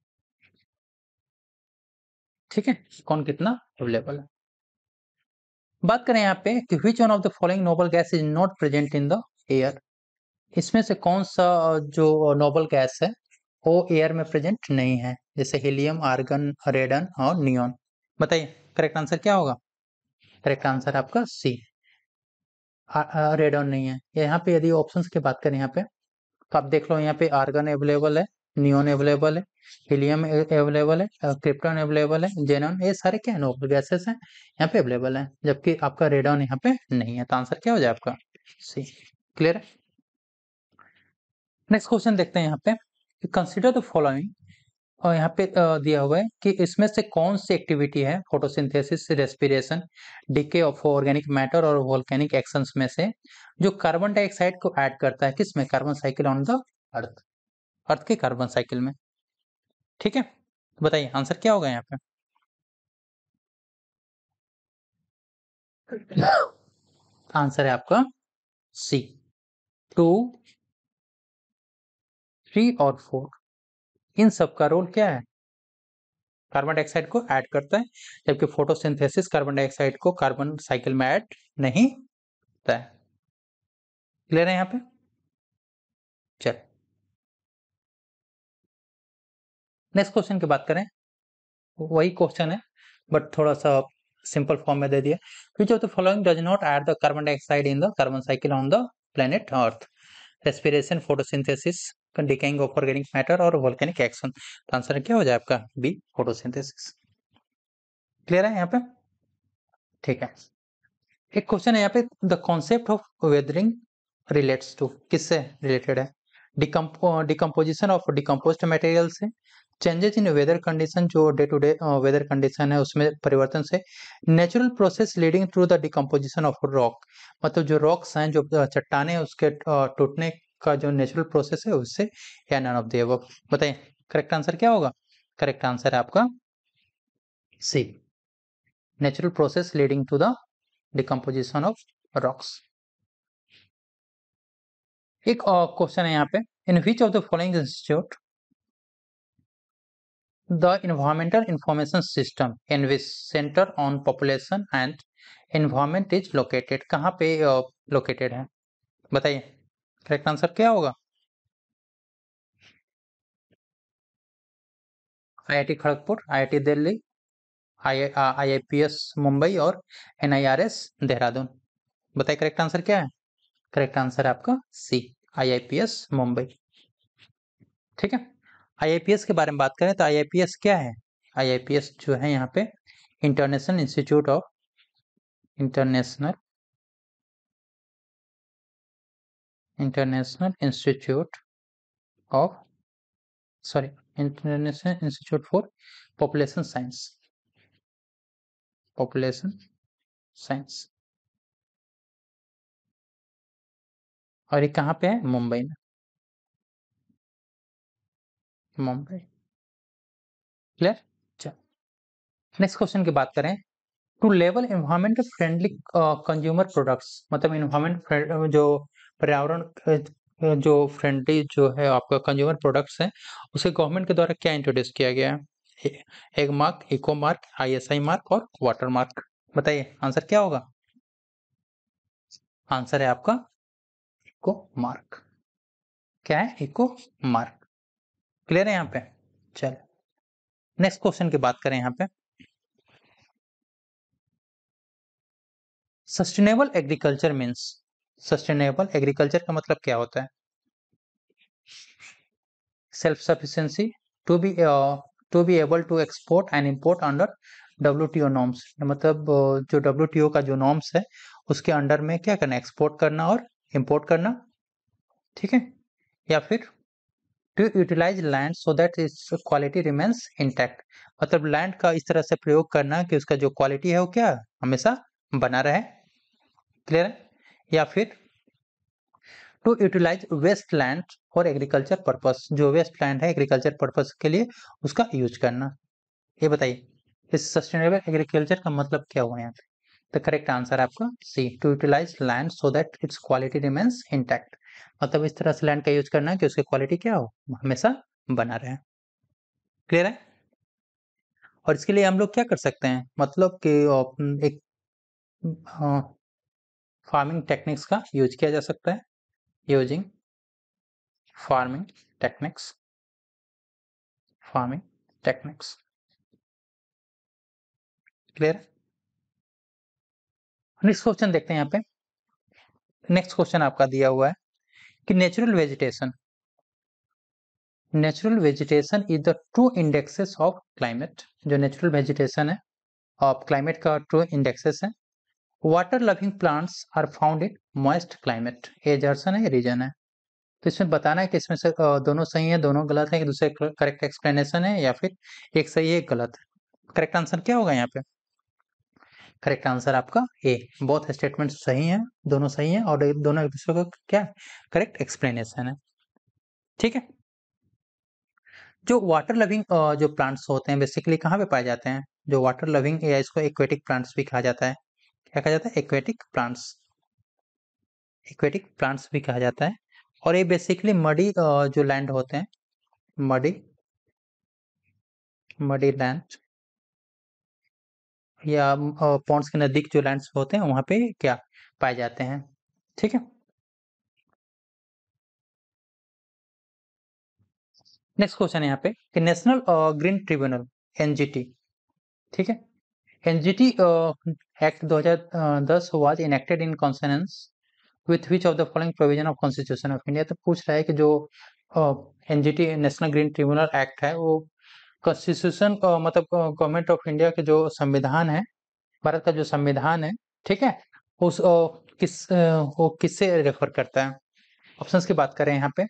ठीक है। कौन कितना अवेलेबल है। बात करें यहाँ पे कि which one of the following noble gas is not present in the air, इसमें से कौन सा जो नोबल गैस है वो एयर में प्रेजेंट नहीं है, जैसे हीलियम, आर्गन, रेडन और नियोन। बताइए करेक्ट आंसर क्या होगा? करेक्ट आंसर आपका सी, रेडन नहीं है। यहाँ पे यदि ऑप्शंस की बात करें यहाँ पे तो आप देख लो, यहाँ पे आर्गन अवेलेबल है, नियोन अवेलेबल है, हीलियम अवेलेबल है, क्रिप्टन अवेलेबल है, जेनॉन, ये सारे क्या है? नोबल गैसेस हैं, यहाँ पे अवेलेबल है, जबकि आपका रेडॉन यहाँ पे नहीं है। तो आंसर क्या हो जाए आपका? सी। क्लियर है? नेक्स्ट क्वेश्चन देखते हैं यहाँ पे, कंसिडर द फॉलोइंग, और यहाँ पे दिया हुआ है कि इसमें से कौन सी एक्टिविटी है photosynthesis, respiration, DK of organic matter और वोल्केनिक एक्शंस में से जो कार्बन डाइऑक्साइड को ऐड करता है किसमें? Carbon cycle on the earth, earth के कार्बन साइकिल में। ठीक है। तो बताइए आंसर क्या होगा यहाँ पे? आंसर है आपका सी, 2, 3 और 4। इन सब का रोल क्या है? कार्बन डाइऑक्साइड को ऐड करता है, जबकि फोटोसिंथेसिस कार्बन डाइऑक्साइड को कार्बन साइकिल में ऐड नहीं करता है। क्लियर है यहाँ पे? चल नेक्स्ट क्वेश्चन की बात करें, वही क्वेश्चन है बट थोड़ा सा सिंपल फॉर्म में दे दिया। विच of the following does not add the carbon dioxide in the carbon cycle on the planet earth? Respiration, photosynthesis, decaying of organic matter और वोल्केनिक एक्शन। तो आंसर क्या हो जाए आपका? B, photosynthesis. क्लियर है यहाँ पे? ठीक है। एक क्वेश्चन है यहाँ पे, the concept of weathering relates to, किससे रिलेटेड है? डिकम्पोजिशन ऑफ डिकम्पोज्ड मटेरियल से, चेंजेस इन वेदर कंडीशन, जो day to day weather condition है उसमें परिवर्तन से, natural process leading through the decomposition of rock, मतलब जो रॉक्स हैं, जो चट्टाने हैं उसके टूटने का जो नेचुरल प्रोसेस है उससे, या नन ऑफ द अबव। बताइए करेक्ट आंसर क्या होगा? करेक्ट आंसर है आपका C, natural process leading to the decomposition of rocks. एक क्वेश्चन है यहाँ पे, in which of the following institute the environmental information system in which centre on population and environment is located, कहाँ पे लोकेटेड है? बताइए करेक्ट आंसर क्या होगा? IIT Kharagpur, IIT Delhi, IIPS Mumbai और NIRS देहरादून। बताइए करेक्ट आंसर क्या है? करेक्ट आंसर है आपका सी, IIPS मुंबई। ठीक है, IIPS के बारे में बात करें तो IIPS क्या है? IIPS जो है यहाँ पे international institute of international institute of sorry international institute for population science, population science. और ये कहाँ पे है? मुंबई में, मुंबई। क्लियर? चल नेक्स्ट क्वेश्चन की बात करें। टू लेवल एनवायरमेंट फ्रेंडली कंज्यूमर प्रोडक्ट्स, मतलब एनवायरमेंट जो पर्यावरण जो फ्रेंडली जो है आपका कंज्यूमर प्रोडक्ट्स हैं, उसे गवर्नमेंट के द्वारा क्या इंट्रोड्यूस किया गया है? Agmark, eco mark, ISI mark और वाटर मार्क। बताइए आंसर क्या होगा? आंसर है आपका इको मार्क। क्या है? Eco mark. क्लियर है यहाँ पे? चलो नेक्स्ट क्वेश्चन की बात करें यहाँ पे। Sustainable agriculture means, sustainable agriculture का मतलब क्या होता है? Self sufficiency, to be able to export and import under WTO norms, मतलब जो WTO का जो नॉर्म्स है उसके अंडर में क्या करना? एक्सपोर्ट करना और इंपोर्ट करना। ठीक है, या फिर to utilise land so that its quality remains intact, मतलब लैंड का इस तरह से प्रयोग करना कि उसका जो क्वालिटी है वो क्या हमेशा बना रहे। क्लियर है? या फिर to utilise waste land for agriculture purpose, जो वेस्ट लैंड है एग्रीकल्चर पर्पस के लिए उसका यूज करना। ये बताइए इस सस्टेनेबल एग्रीकल्चर का मतलब क्या हुआ यहाँ पे? द करेक्ट आंसर है आपका C, to utilise land so that its quality remains intact, मतलब इस तरह से लैंड का यूज करना है कि उसकी क्वालिटी क्या हो? हमेशा बना रहे। क्लियर है? और इसके लिए हम लोग क्या कर सकते हैं, मतलब कि एक फार्मिंग टेक्निक्स का यूज किया जा सकता है, using farming techniques, farming techniques. Clear? Next question देखते हैं यहाँ पे। नेक्स्ट क्वेश्चन आपका दिया हुआ है कि natural vegetation, natural vegetation is the true indexes of climate, जो नेचुरल वेजिटेशन है ऑफ क्लाइमेट का ट्रू इंडेक्सेस है। Water loving plants are found in moist climate, ये जर्सन है, रीजन है। तो इसमें बताना है कि इसमें से दोनों सही है, दोनों गलत है, कि दूसरे करेक्ट एक्सप्लेनेशन है, या फिर एक सही है एक गलत है। करेक्ट आंसर क्या होगा यहाँ पे? करेक्ट आंसर आपका ए, बोथ स्टेटमेंट सही हैं, दोनों सही हैं और दोनों एक दूसरे का क्या करेक्ट एक्सप्लेनेशन है। ठीक है, जो वाटर लविंग जो प्लांट्स होते हैं बेसिकली कहाँ पे पाए जाते हैं? जो वाटर लविंग या इसको एक्वेटिक प्लांट्स भी कहा जाता है। क्या कहा जाता है? एक्वेटिक प्लांट्स, एक्वेटिक प्लांट्स भी कहा जाता है। और ये बेसिकली मडी जो लैंड होते हैं, मडी मडी लैंड या पॉन्ड्स के नजदीक जो लैंड्स होते हैं वहां पे क्या पाए जाते हैं। ठीक है, नेक्स्ट क्वेश्चन है यहाँ पे कि नेशनल ग्रीन ट्रिब्यूनल, NGT, ठीक है, NGT act 2010 was enacted in consonance with which of the following provision of constitution of India. तो पूछ रहा है कि जो NGT national green tribunal act है वो कॉन्स्टिट्यूशन मतलब गवर्नमेंट ऑफ इंडिया के जो संविधान है, भारत का जो संविधान है, ठीक है, उस वो किससे रेफर करता है? ऑप्शंस की बात करें यहाँ पे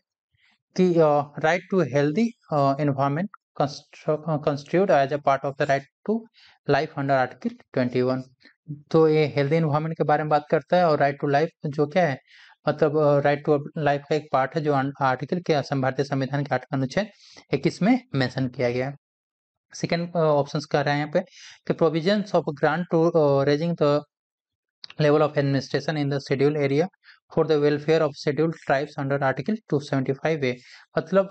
कि right to healthy environment constitute as a part of the right to life under article 21। तो ये हेल्दी एनवायरनमेंट के बारे में बात करता है और राइट टू लाइफ जो क्या है, मतलब राइट टू लाइफ का एक पार्ट है जो आर्टिकल के भारतीय संविधान के आर्टिकल अनुच्छेद 21 में मेंशन किया गया है। सेकेंड ऑप्शंस कह रहे हैं यहाँ पे कि provisions of grant to raising the level of administration in the scheduled area for the welfare of scheduled tribes under article 275A, मतलब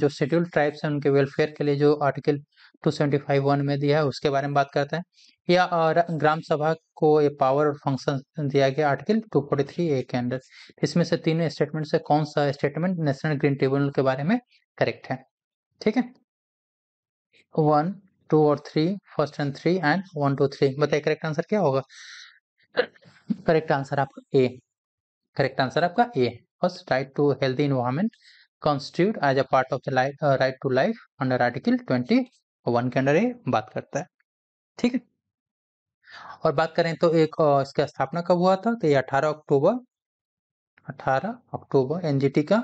जो scheduled tribes हैं उनके welfare के लिए जो article 275(1) में दिया है उसके बारे में बात करता है, या ग्राम सभा को ये पावर और फंक्शन दिया गया आर्टिकल 243A के अंडर। इसमें से तीनों स्टेटमेंट से कौन सा स्टेटमेंट नेशनल ग्रीन ट्रिब्यूनल के बारे में करेक्ट है? ठीक है, 1, 2 और 3, फर्स्ट एंड 3 एंड 1, 2, 3। बताइए करेक्ट आंसर क्या होगा? करेक्ट आंसर आपका ए। करेक्ट आंसर आपका A. First, right to healthy environment constitute as a part of the right to life under article 21 के अंडर ये बात करता है। ठीक है। और बात करें तो एक इसका स्थापना कब हुआ था? तो ये 18 अक्टूबर एनजीटी का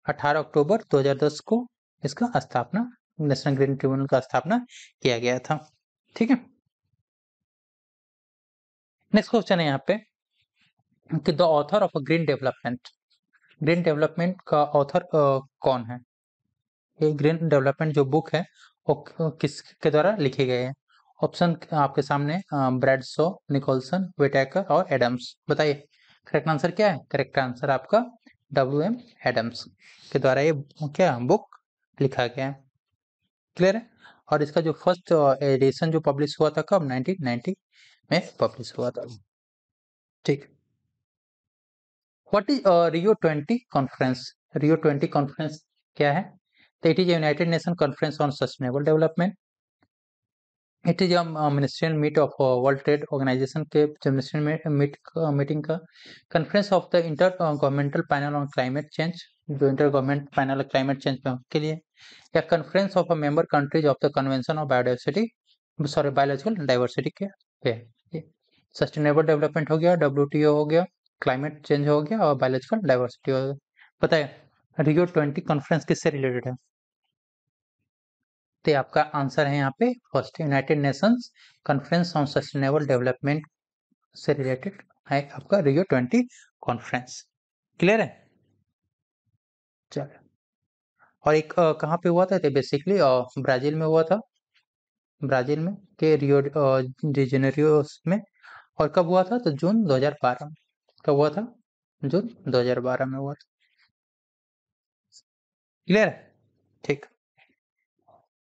18 अक्टूबर 2010 को इसका स्थापना, नेशनल ग्रीन ट्रिब्यूनल का स्थापना किया गया था। ठीक है। नेक्स्ट क्वेश्चन है यहाँ पे कि the author of green development, green development का ऑथर कौन है? ये ग्रीन डेवलपमेंट जो बुक है वो किसके द्वारा लिखे गए हैं? ऑप्शन आपके सामने ब्रैडशॉ, निकोलसन, व्हिटेकर और एडम्स। बताइए करेक्ट आंसर क्या है? करेक्ट आंसर आपका WM एडम्स के द्वारा ये क्या बुक लिखा गया है। क्लियर है। और इसका जो फर्स्ट एडिशन जो पब्लिश हुआ था कब? 1990 में पब्लिश हुआ था। ठीक। What is Rio 20 conference? Rio 20 conference क्या है? तो it is United nation conference on sustainable development. It is ministerial meet of World Trade Organization के जो मिनिस्ट्रियल मीटिंग का conference of the inter governmental panel on climate change, जो inter government panel climate change के लिए, या conference of a member countries of the convention of biodiversity, sorry biological diversity के। सस्टेनेबल डेवलपमेंट हो गया, WTO हो गया, क्लाइमेट चेंज हो गया और बायोलॉजिकल डाइवर्सिटी हो गया। बताइए रियो 20 कॉन्फ्रेंस किससे रिलेटेड है? तो आपका आंसर है यहाँ पे first, United Nations conference on sustainable development से रिलेटेड है आपका रियो 20 कॉन्फ्रेंस। क्लियर है? चलो। और एक कहाँ पे हुआ था? तो बेसिकली ब्राजील में हुआ था, ब्राजील में के रियो डी जेनेरियो में। और कब हुआ था? तो जून 2012 में। कब हुआ था? जून 2012 में हुआ था। क्लियर है? ठीक।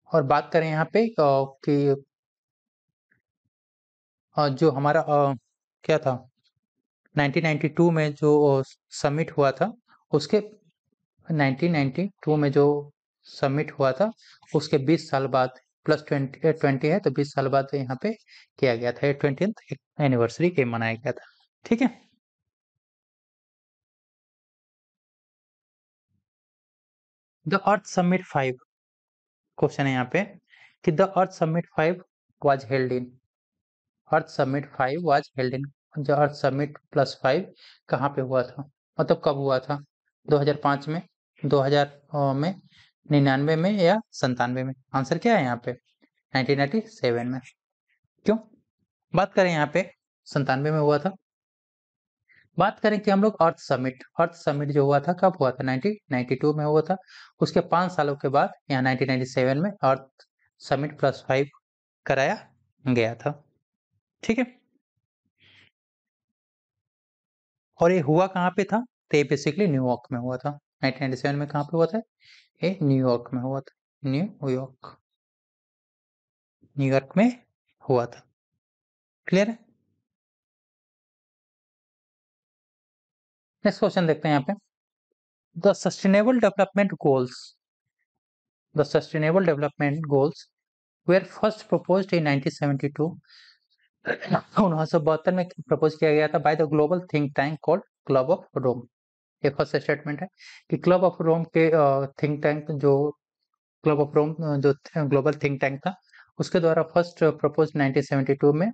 और बात करें यहाँ पे कि जो हमारा क्या था 1992 में जो समिट हुआ था, उसके 1992 में जो समिट हुआ था उसके 20 साल बाद प्लस 20 है तो 20 साल बाद यहाँ पे किया गया था, 20th एनिवर्सरी के मनाया गया था। ठीक है। द अर्थ समिट 5 क्वेश्चन है यहाँ पे कि the earth summit 5 was held in, earth summit 5 was held in, जो अर्थ समिट +5 कहाँ पे हुआ था? मतलब कब हुआ था? 2005 में, 2000 में, 99 में या 97 में? आंसर क्या है यहाँ पे? 1997 में। क्यों बात करें यहाँ पे 97 में हुआ था? बात करें कि हम लोग अर्थ समिट जो हुआ था कब हुआ था? 1992 में हुआ था। उसके 5 सालों के बाद यहाँ 1997 में अर्थ समिट +5 कराया गया था। ठीक है। और ये हुआ कहाँ पे था? तो ये बेसिकली न्यूयॉर्क में हुआ था। 1997 में कहाँ पे हुआ था? ये न्यूयॉर्क में हुआ था। न्यूयॉर्क, न्यूयॉर्क में हुआ था। क्लियर है? नेक्स्ट क्वेश्चन देखते हैं यहाँ पे। The sustainable development goals, the sustainable development goals were first proposed in 1972, 1972 में प्रपोज किया गया था by the global think tank called club of Rome. ये फर्स्ट स्टेटमेंट है कि क्लब ऑफ रोम के थिंक टैंक जो क्लब ऑफ रोम जो ग्लोबल थिंक टैंक था उसके द्वारा फर्स्ट प्रपोज 1972 में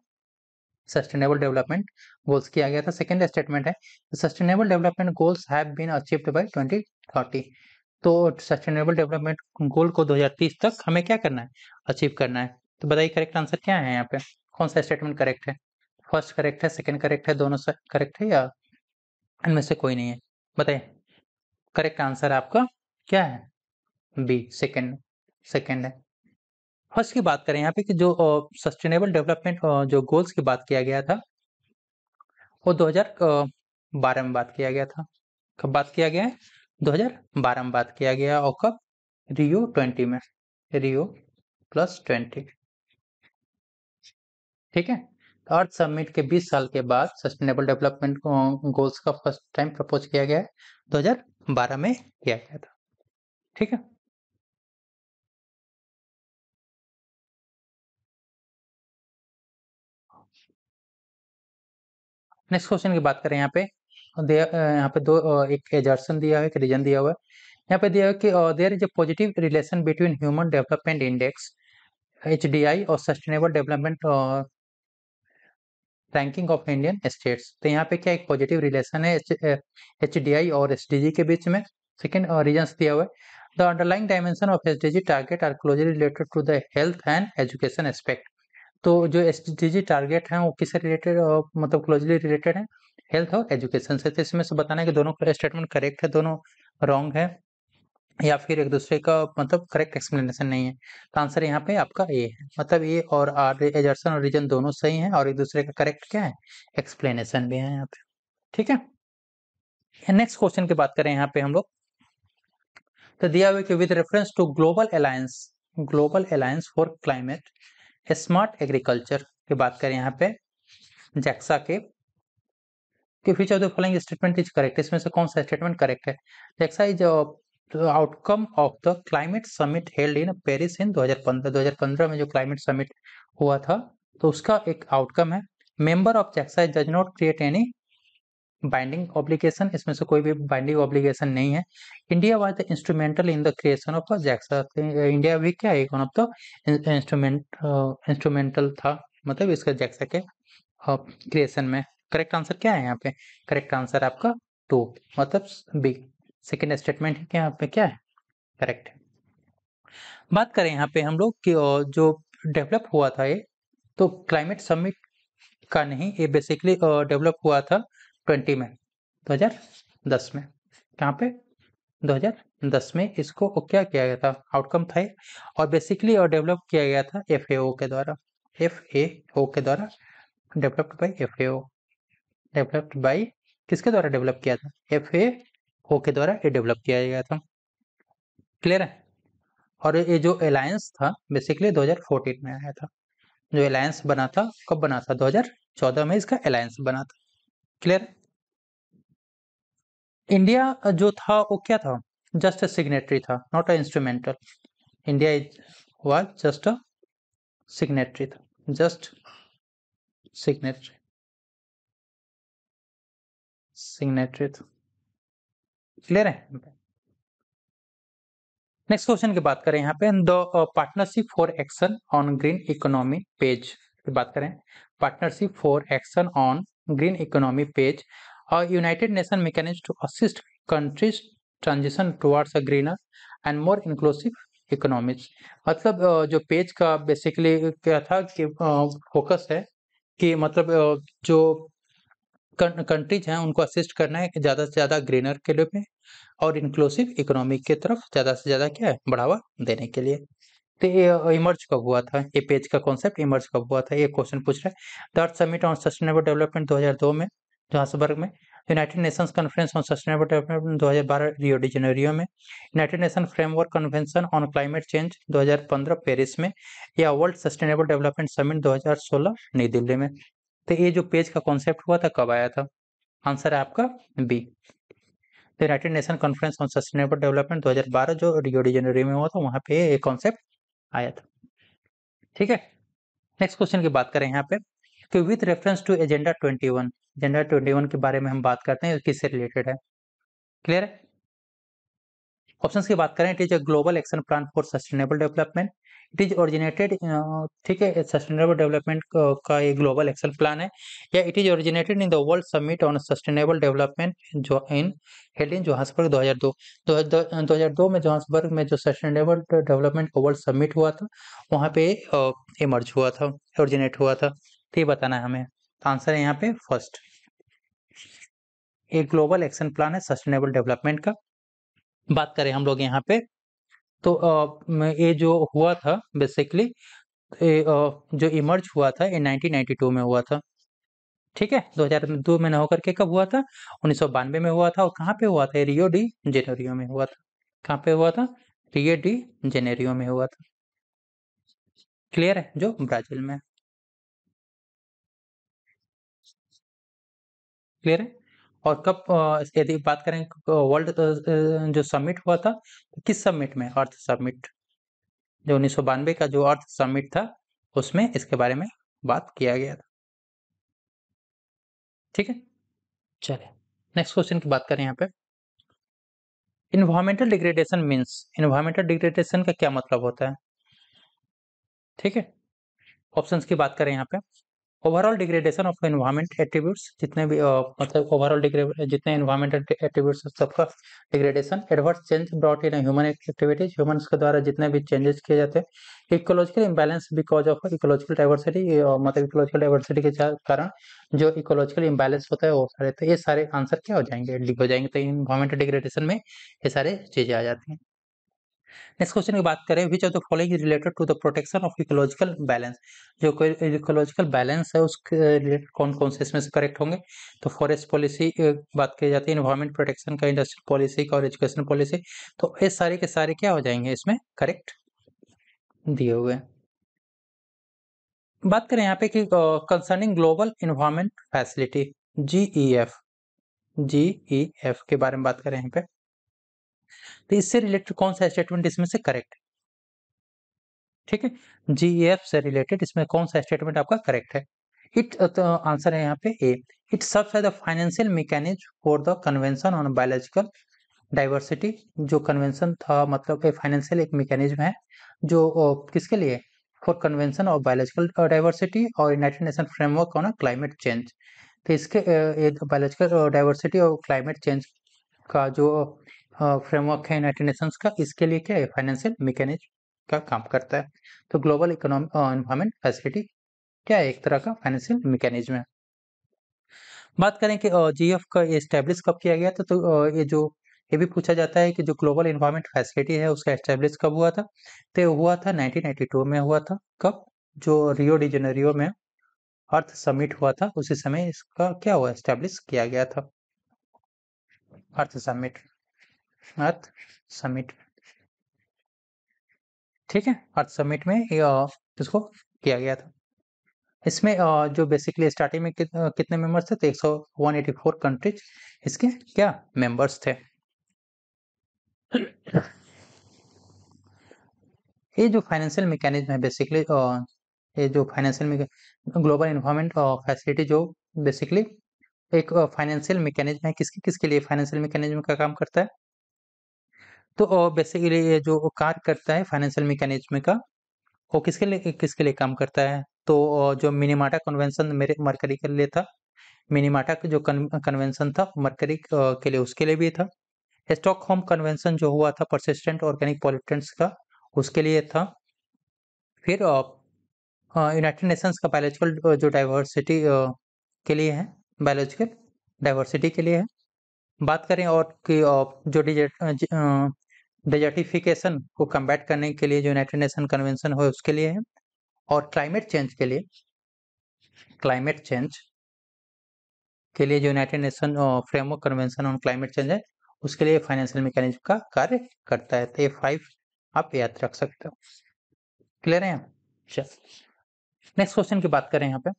सस्टेनेबल डेवलपमेंट गोल्स किया गया था। सेकेंड स्टेटमेंट है sustainable development goals have been achieved by 2030। तो सस्टेनेबल डेवलपमेंट गोल को 2030 तक हमें क्या करना है? अचीव करना है। तो बताइए करेक्ट आंसर क्या है यहाँ पे? कौन सा स्टेटमेंट करेक्ट है? फर्स्ट करेक्ट है, सेकंड करेक्ट है, दोनों करेक्ट है या इनमें से कोई नहीं है? बताइए करेक्ट आंसर आपका क्या है? बी, सेकंड, सेकंड है। फर्स्ट की बात करें यहाँ पे कि जो सस्टेनेबल डेवलपमेंट जो गोल्स की बात किया गया था वो 2012 में बात किया गया था। कब बात किया गया है? 2012 में बात किया गया। और कब? रियो 20 में, रियो +20। ठीक है। अर्थ समिट के 20 साल के बाद सस्टेनेबल डेवलपमेंट गोल्स का फर्स्ट टाइम प्रपोज किया गया है, 2012 में किया गया था। ठीक है। नेक्स्ट क्वेश्चन की बात करें यहाँ पे यहाँ पे एक एजर्सन दिया है, एक रीजन दिया हुआ है। यहाँ पे दिया है कि there is a positive relation between human development index HDI और sustainable development ranking of Indian states. तो यहाँ पे क्या एक पॉजिटिव रिलेशन है HDI और SDG के बीच में। सेकेंड रीजन दिया हुआ है, the underlying dimension of SDG target are closely related to the health and education aspect. तो जो SDG टारगेट है वो किससे रिलेटेड, मतलब क्लोजली रिलेटेड है हेल्थ और एजुकेशन से। तो इसमें से बताना है कि दोनों स्टेटमेंट करेक्ट है, दोनों रॉन्ग है, या फिर एक दूसरे का मतलब करेक्ट एक्सप्लेनेशन नहीं है। तो आंसर यहाँ पे आपका ए है, मतलब ए और आर एजर्सन और रीजन दोनों सही हैं और एक दूसरे का करेक्ट क्या है, एक्सप्लेनेशन भी है यहाँ पे। ठीक है, नेक्स्ट क्वेश्चन की बात करें यहाँ पे हम लोग, तो दिया हुआ कि with reference to global alliance for climate smart agriculture की बात करें यहाँ पे जैक्सा के which of the following statement is correct, इसमें से कौन सा स्टेटमेंट करेक्ट है। जैक्सा is outcome of the climate summit held in Paris in 2015 में जो क्लाइमेट समिट हुआ था तो उसका एक आउटकम है। Member of JAXA does not create any binding obligation, इसमें से कोई भी बाइंडिंग ऑब्लिगेशन नहीं है। India was the instrumental in the creation of JAXA, India भी क्या है वन ऑफ द इंस्ट्रूमेंटल था, मतलब इसका जैक्सा के क्रिएशन में। करेक्ट आंसर क्या है यहाँ पे, करेक्ट आंसर आपका 2, मतलब बी, सेकेंड स्टेटमेंट है क्या यहाँ पे क्या है करेक्ट है। बात करें यहाँ पे हम लोग कि जो डेवलप हुआ था ये, तो क्लाइमेट समिट का नहीं, ये बेसिकली डेवलप हुआ था 2010 में। कहाँ पे 2010 में इसको क्या किया गया था, आउटकम था ये, और बेसिकली डेवलप किया गया था FAO के द्वारा, FAO के द्वारा डेवलप्ड बाय किसके द्वारा डेवलप किया था, FAO के द्वारा ये डेवलप किया गया था। क्लियर है, और ये जो अलायंस था बेसिकली 2014 में आया था, जो अलायंस बना था कब बना था 2014 में इसका अलायंस बना था। क्लियर, इंडिया जो था वो क्या था, जस्ट अ सिग्नेटरी था, not a instrumental. India was just a signatory था, जस्ट सिग्नेटरी था। क्लियर है। नेक्स्ट क्वेश्चन की बात करें यहाँ पे, the partnership for action on green economy PAGE की बात करें, partnership for action on green economy PAGE United Nation mechanism to assist countries transition towards a greener and more inclusive economies. मतलब जो पेज का बेसिकली क्या था कि फोकस है कि मतलब जो कंट्रीज हैं उनको असिस्ट करना है ज़्यादा से ज़्यादा ग्रीनर के लिए पे और इंक्लूसिव इकोनॉमी की तरफ ज़्यादा से ज़्यादा क्या है बढ़ावा देने के लिए। तो ये इमर्ज कब हुआ था, ये पेज का कॉन्सेप्ट इमर्ज कब हुआ था, ये क्वेश्चन पूछ रहा है। The summit on sustainable development 2002 में जोहान्सबर्ग में, United Nations conference on sustainable development 2012 Rio de Janeiro में, United Nation framework convention on climate change 2015 Paris में, या वर्ल्ड सस्टेनेबल डेवलपमेंट समिट 2016 नई दिल्ली में। तो ये जो पेज का कॉन्सेप्ट हुआ था कब आया था, आंसर है आपका B, united nation conference on sustainable development 2012 जो रियो डी जेनेरियो में हुआ था वहां पे ये कॉन्सेप्ट आया था। ठीक है, नेक्स्ट क्वेश्चन की बात करें यहाँ पे, तो विथ रेफरेंस टू एजेंडा 21 के बारे में हम बात करते हैं, किससे रिलेटेड है। क्लियर है, ऑप्शंस की बात करें, it is a global action plan for sustainable development, it is originated, ठीक है, सस्टेनेबल डेवलपमेंट का ये ग्लोबल एक्शन प्लान है, या it is originated in the world summit on sustainable development जो इन हेल्ड इन जोहान्सबर्ग 2002 में जोहान्सबर्ग में जो सस्टेनेबल डेवलपमेंट का वर्ल्ड समिट हुआ था वहाँ पे इमर्ज हुआ था, ओरिजिनेट हुआ था। तो ये बताना है हमें, तो आंसर है यहाँ पे फर्स्ट, एक ग्लोबल एक्शन प्लान है सस्टेनेबल डेवलपमेंट का। बात करें हम लोग यहाँ पे, तो ये जो हुआ था बेसिकली जो इमर्ज हुआ था ये 1992 में हुआ था। ठीक है, 2002 में न होकर के कब हुआ था, 1992 में हुआ था, और कहाँ पे हुआ था, रियो डी जेनेरियो में हुआ था। कहाँ पे हुआ था, रियो डी जेनेरियो में हुआ था। क्लियर है, जो ब्राजील में। क्लियर है, और कब यदि बात करें वर्ल्ड जो समिट हुआ था तो किस समिट में, अर्थ समिट, जो 1992 का जो अर्थ समिट था उसमें इसके बारे में बात किया गया था। ठीक है, चलिए नेक्स्ट क्वेश्चन की बात करें यहाँ पे। Environmental degradation means, environmental degradation का क्या मतलब होता है? ठीक है, ऑप्शंस की बात करें यहाँ पे। Overall degradation of environment attributes, जितने भी मतलब ओवरऑल जितने एनवायरमेंटल एट्रीब्यूट्स सबका degradation. Adverse change brought in human activities, humans के द्वारा जितने भी चेंजेस किए जाते हैं। Ecological imbalance because of ecological diversity, मतलब इकोलॉजिकल डाइवर्सिटी के कारण जो इकोलॉजिकल इम्बैलेंस होता है वो सारे, तो ये सारे आंसर क्या हो जाएंगे? डी हो जाएंगे। तो इन्वायरमेंटल डिग्रेडेशन में ये सारे चीजें आ जाती हैं। नेक्स्ट क्वेश्चन की बात करें, which of the following is related to the protection of ecological balance, जो कोई इकोलॉजिकल बैलेंस है उसके रिलेटेड कौन कौन से इसमें से करेक्ट होंगे? तो फॉरेस्ट पॉलिसी बात की जाती है, इन्वायरमेंट प्रोटेक्शन का, इंडस्ट्रियल पॉलिसी का और एजुकेशन पॉलिसी। तो ये सारे के सारे क्या हो जाएंगे इसमें करेक्ट दिए हुए। बात करें यहाँ पे कि concerning global environment facility, GEF, GEF के बारे में बात करें यहाँ पे, तो इससे रिलेटेड कौन सा स्टेटमेंट इसमें से करेक्ट है? ठीक है, GEF से रिलेटेड इसमें कौन सा स्टेटमेंट आपका करेक्ट है? इट, तो आंसर है यहाँ पे A. It serves as the financial mechanism for the convention on biological diversity. जो कन्वेंशन था मतलब एक फाइनेंशियल एक मैकेनिज्म है जो किसके लिए? For convention of biological diversity और United Nation framework on climate change. तो इसके बायोलॉजिकल डाइवर्सिटी और क्लाइमेट चेंज का जो फ्रेमवर्क है यूनाइटेड नेशंस का, इसके लिए क्या है? फाइनेंशियल मैकेनिज्म का काम करता है। तो ग्लोबल इकोनॉमिक एनवायरमेंट फैसिलिटी क्या है? एक तरह का फाइनेंशियल मैकेनिज्म है। बात करें कि GEF का एस्टेब्लिश कब किया गया था, तो ये भी पूछा जाता है कि जो ग्लोबल इन्वायरमेंट फैसिलिटी है उसका एस्टेब्लिश कब हुआ था? तो ये हुआ था 1992 में हुआ था। कब? जो रियो डी जेनेरियो में अर्थ समिट हुआ था उसी समय इसका क्या हुआ? एस्टेब्लिश किया गया था। अर्थ समिट, अर्थ समिट, ठीक है, अर्थ समिट में इसको किया गया था। इसमें जो बेसिकली स्टार्टिंग में कितने मेंबर्स थे? तो 184 कंट्रीज इसके क्या मेंबर्स थे। ये जो फाइनेंशियल मैकेनिज्म है बेसिकली, ये जो फाइनेंशियल ग्लोबल इन्वायरमेंट फैसिलिटी जो बेसिकली एक फाइनेंशियल मैकेनिज्म है, किसके किसके लिए फाइनेंशियल मैकेनिज्म का काम करता है? तो बेसिकली ये जो कार्य करता है फाइनेंशियल मैकेनिज्म का, वो किसके लिए काम करता है? तो जो मिनीमाटा कन्वेंशन मेरे मरकरी के लिए था, मिनीमाटा का जो कन्वेंशन था मरकरी के लिए, उसके लिए भी था। स्टॉकहोम कन्वेंशन जो हुआ था परसिस्टेंट ऑर्गेनिक पॉल्यूटेंट्स का, उसके लिए था। फिर यूनाइटेड नेशंस का बायोलॉजिकल जो डाइवर्सिटी के लिए है, बायोलॉजिकल डाइवर्सिटी के लिए है। बात करें और कि जो डेजर्टिफिकेशन को कम्बैट करने के लिए जो यूनाइटेड नेशन कन्वेंशन हो उसके लिए है। और क्लाइमेट चेंज के लिए, क्लाइमेट चेंज के लिए जो United Nation framework convention on climate change है उसके लिए फाइनेंशियल मैकेनिज्म का कार्य करता है। तो ये 5 आप याद रख सकते हो। क्लियर है? नेक्स्ट क्वेश्चन की बात करें यहाँ पे,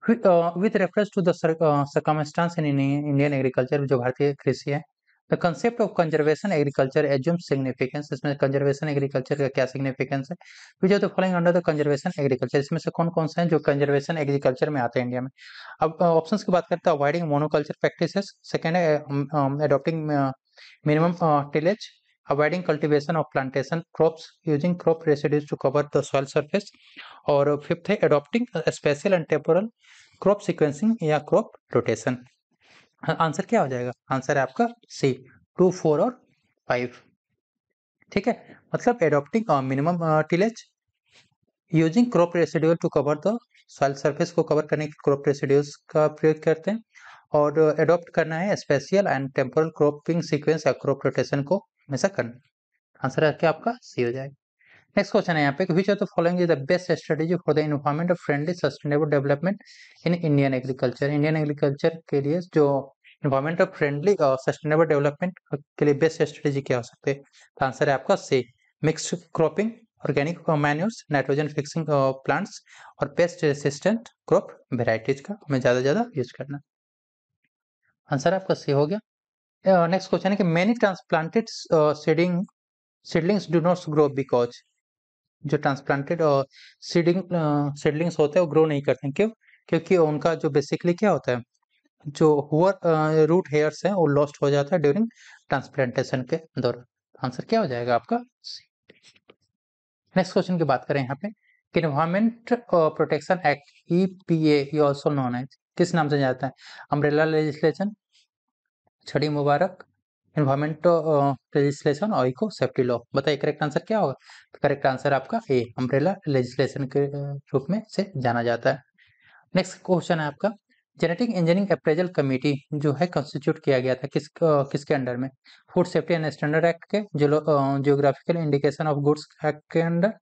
with reference to the circumstance in Indian agriculture, जो भारतीय कृषि है, the concept of conservation agriculture assumes significance। इसमें conservation agriculture का क्या significance है? which of the following under the conservation agriculture, इसमें से कौन कौन से हैं जो conservation agriculture में आते हैं इंडिया में? अब ऑप्शंस की बात करते हैं, अवॉइडिंग मोनोकल्चर प्रैक्टिसेस, सेकेंड है adopting minimum tillage, avoiding cultivation of plantation crops, using crop residues to cover the soil surface, और फिफ्थ है adopting special and temporal crop sequencing या क्रॉप रोटेशन। आंसर क्या हो जाएगा? आंसर है आपका सी, 2, 4 और 5। ठीक है, मतलब adopting minimum tillage, using crop residual to cover the soil surface को कवर करने के क्रॉप रेसिड्यूल्स का प्रयोग करते हैं, और एडॉप्ट करना है special and temporal cropping sequence या क्रॉप रोटेशन को हमेशा करना। आंसर है क्या आपका सी हो जाएगा। नेक्स्ट क्वेश्चन है यहाँ पे, विच of the following is the best strategy for the environment friendly sustainable development in Indian agriculture? Indian agriculture के लिए जो एनवायरमेंट फ्रेंडली और सस्टेनेबल डेवलपमेंट के लिए बेस्ट स्ट्रेटेजी क्या हो सकते हैं? तो आंसर है आपका C, mixed cropping, organic manures, nitrogen fixing plants और पेस्ट रेसिस्टेंट क्रॉप वेराइटीज का हमें ज्यादा ज्यादा यूज करना। आंसर आपका सी हो गया। नेक्स्ट क्वेश्चन है कि many transplanted seedlings do not grow because, जो ट्रांसप्लांटेड और सीडलिंग्स होते हैं वो ग्रो नहीं करते हैं, क्यों? क्योंकि उनका जो बेसिकली क्या होता है, जो रूट हेयर्स हैं वो लॉस्ट हो जाता है ड्यूरिंग ट्रांसप्लांटेशन के दौरान। आंसर क्या हो जाएगा आपका? नेक्स्ट क्वेश्चन की बात करें यहाँ पे कि एनवायरमेंट प्रोटेक्शन एक्ट EPA ये ऑल्सो नोन एज किस नाम से जाता है? अम्ब्रेला लेजिस्लेशन, छड़ी मुबारक, एनवायरमेंट लेजिस्लेशन और इको सेफ्टी लॉ। बताइए करेक्ट आंसर क्या होगा? तो करेक्ट आंसर आपका ए, अम्ब्रेला लेजिस्लेशन के रूप में से जाना जाता है। नेक्स्ट क्वेश्चन है आपका जेनेटिक इंजीनियरिंग अप्रेजल कमेटी जो है कॉन्स्टिट्यूट किया गया था किसके अंडर में? Food safety and standard act के, geographical indication of goods act के अंडर,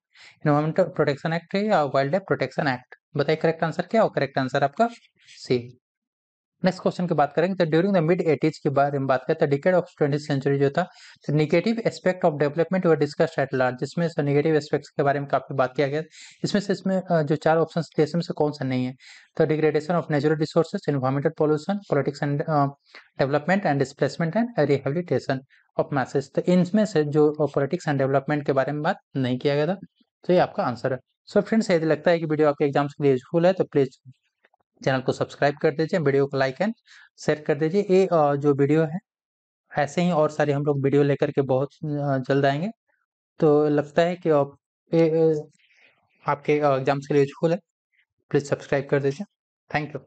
एनवायरमेंटल प्रोटेक्शन एक्ट है या वाइल्ड लाइफ प्रोटेक्शन एक्ट? बताइए करेक्ट आंसर क्या हो? करेक्ट आंसर आपका सी। नेक्स्ट क्वेश्चन की बात करेंगे तो ड्यूरिंग द मिड 80s के बारे में बात करें तो डिकेड ऑफ 20th सेंचुरी जो था तो negative aspect of development were discussed at large, जिसमें से निगेटिव एस्पेक्ट्स के बारे में काफी बात किया गया। इसमें जो चार ऑप्शंस थे इसमें से कौन सा नहीं है? तो degradation of natural resources, environmental pollution, politics and development and displacement and rehabilitation of message. तो इनमें से जो पॉलिटिक्स एंड डेवलपमेंट के बारे में बात नहीं किया गया था, तो ये आपका आंसर है। सो फ्रेंड्स, यदि लगता है कि वीडियो आपके एग्जाम्स के लिए यूजफुल है तो प्लीज चैनल को सब्सक्राइब कर दीजिए, वीडियो को लाइक एंड शेयर कर दीजिए। ये जो वीडियो है ऐसे ही और सारे हम लोग वीडियो लेकर के बहुत जल्द आएंगे। तो लगता है कि आपके एग्जाम्स के लिए यूजफुल है, प्लीज सब्सक्राइब कर दीजिए। Thank you.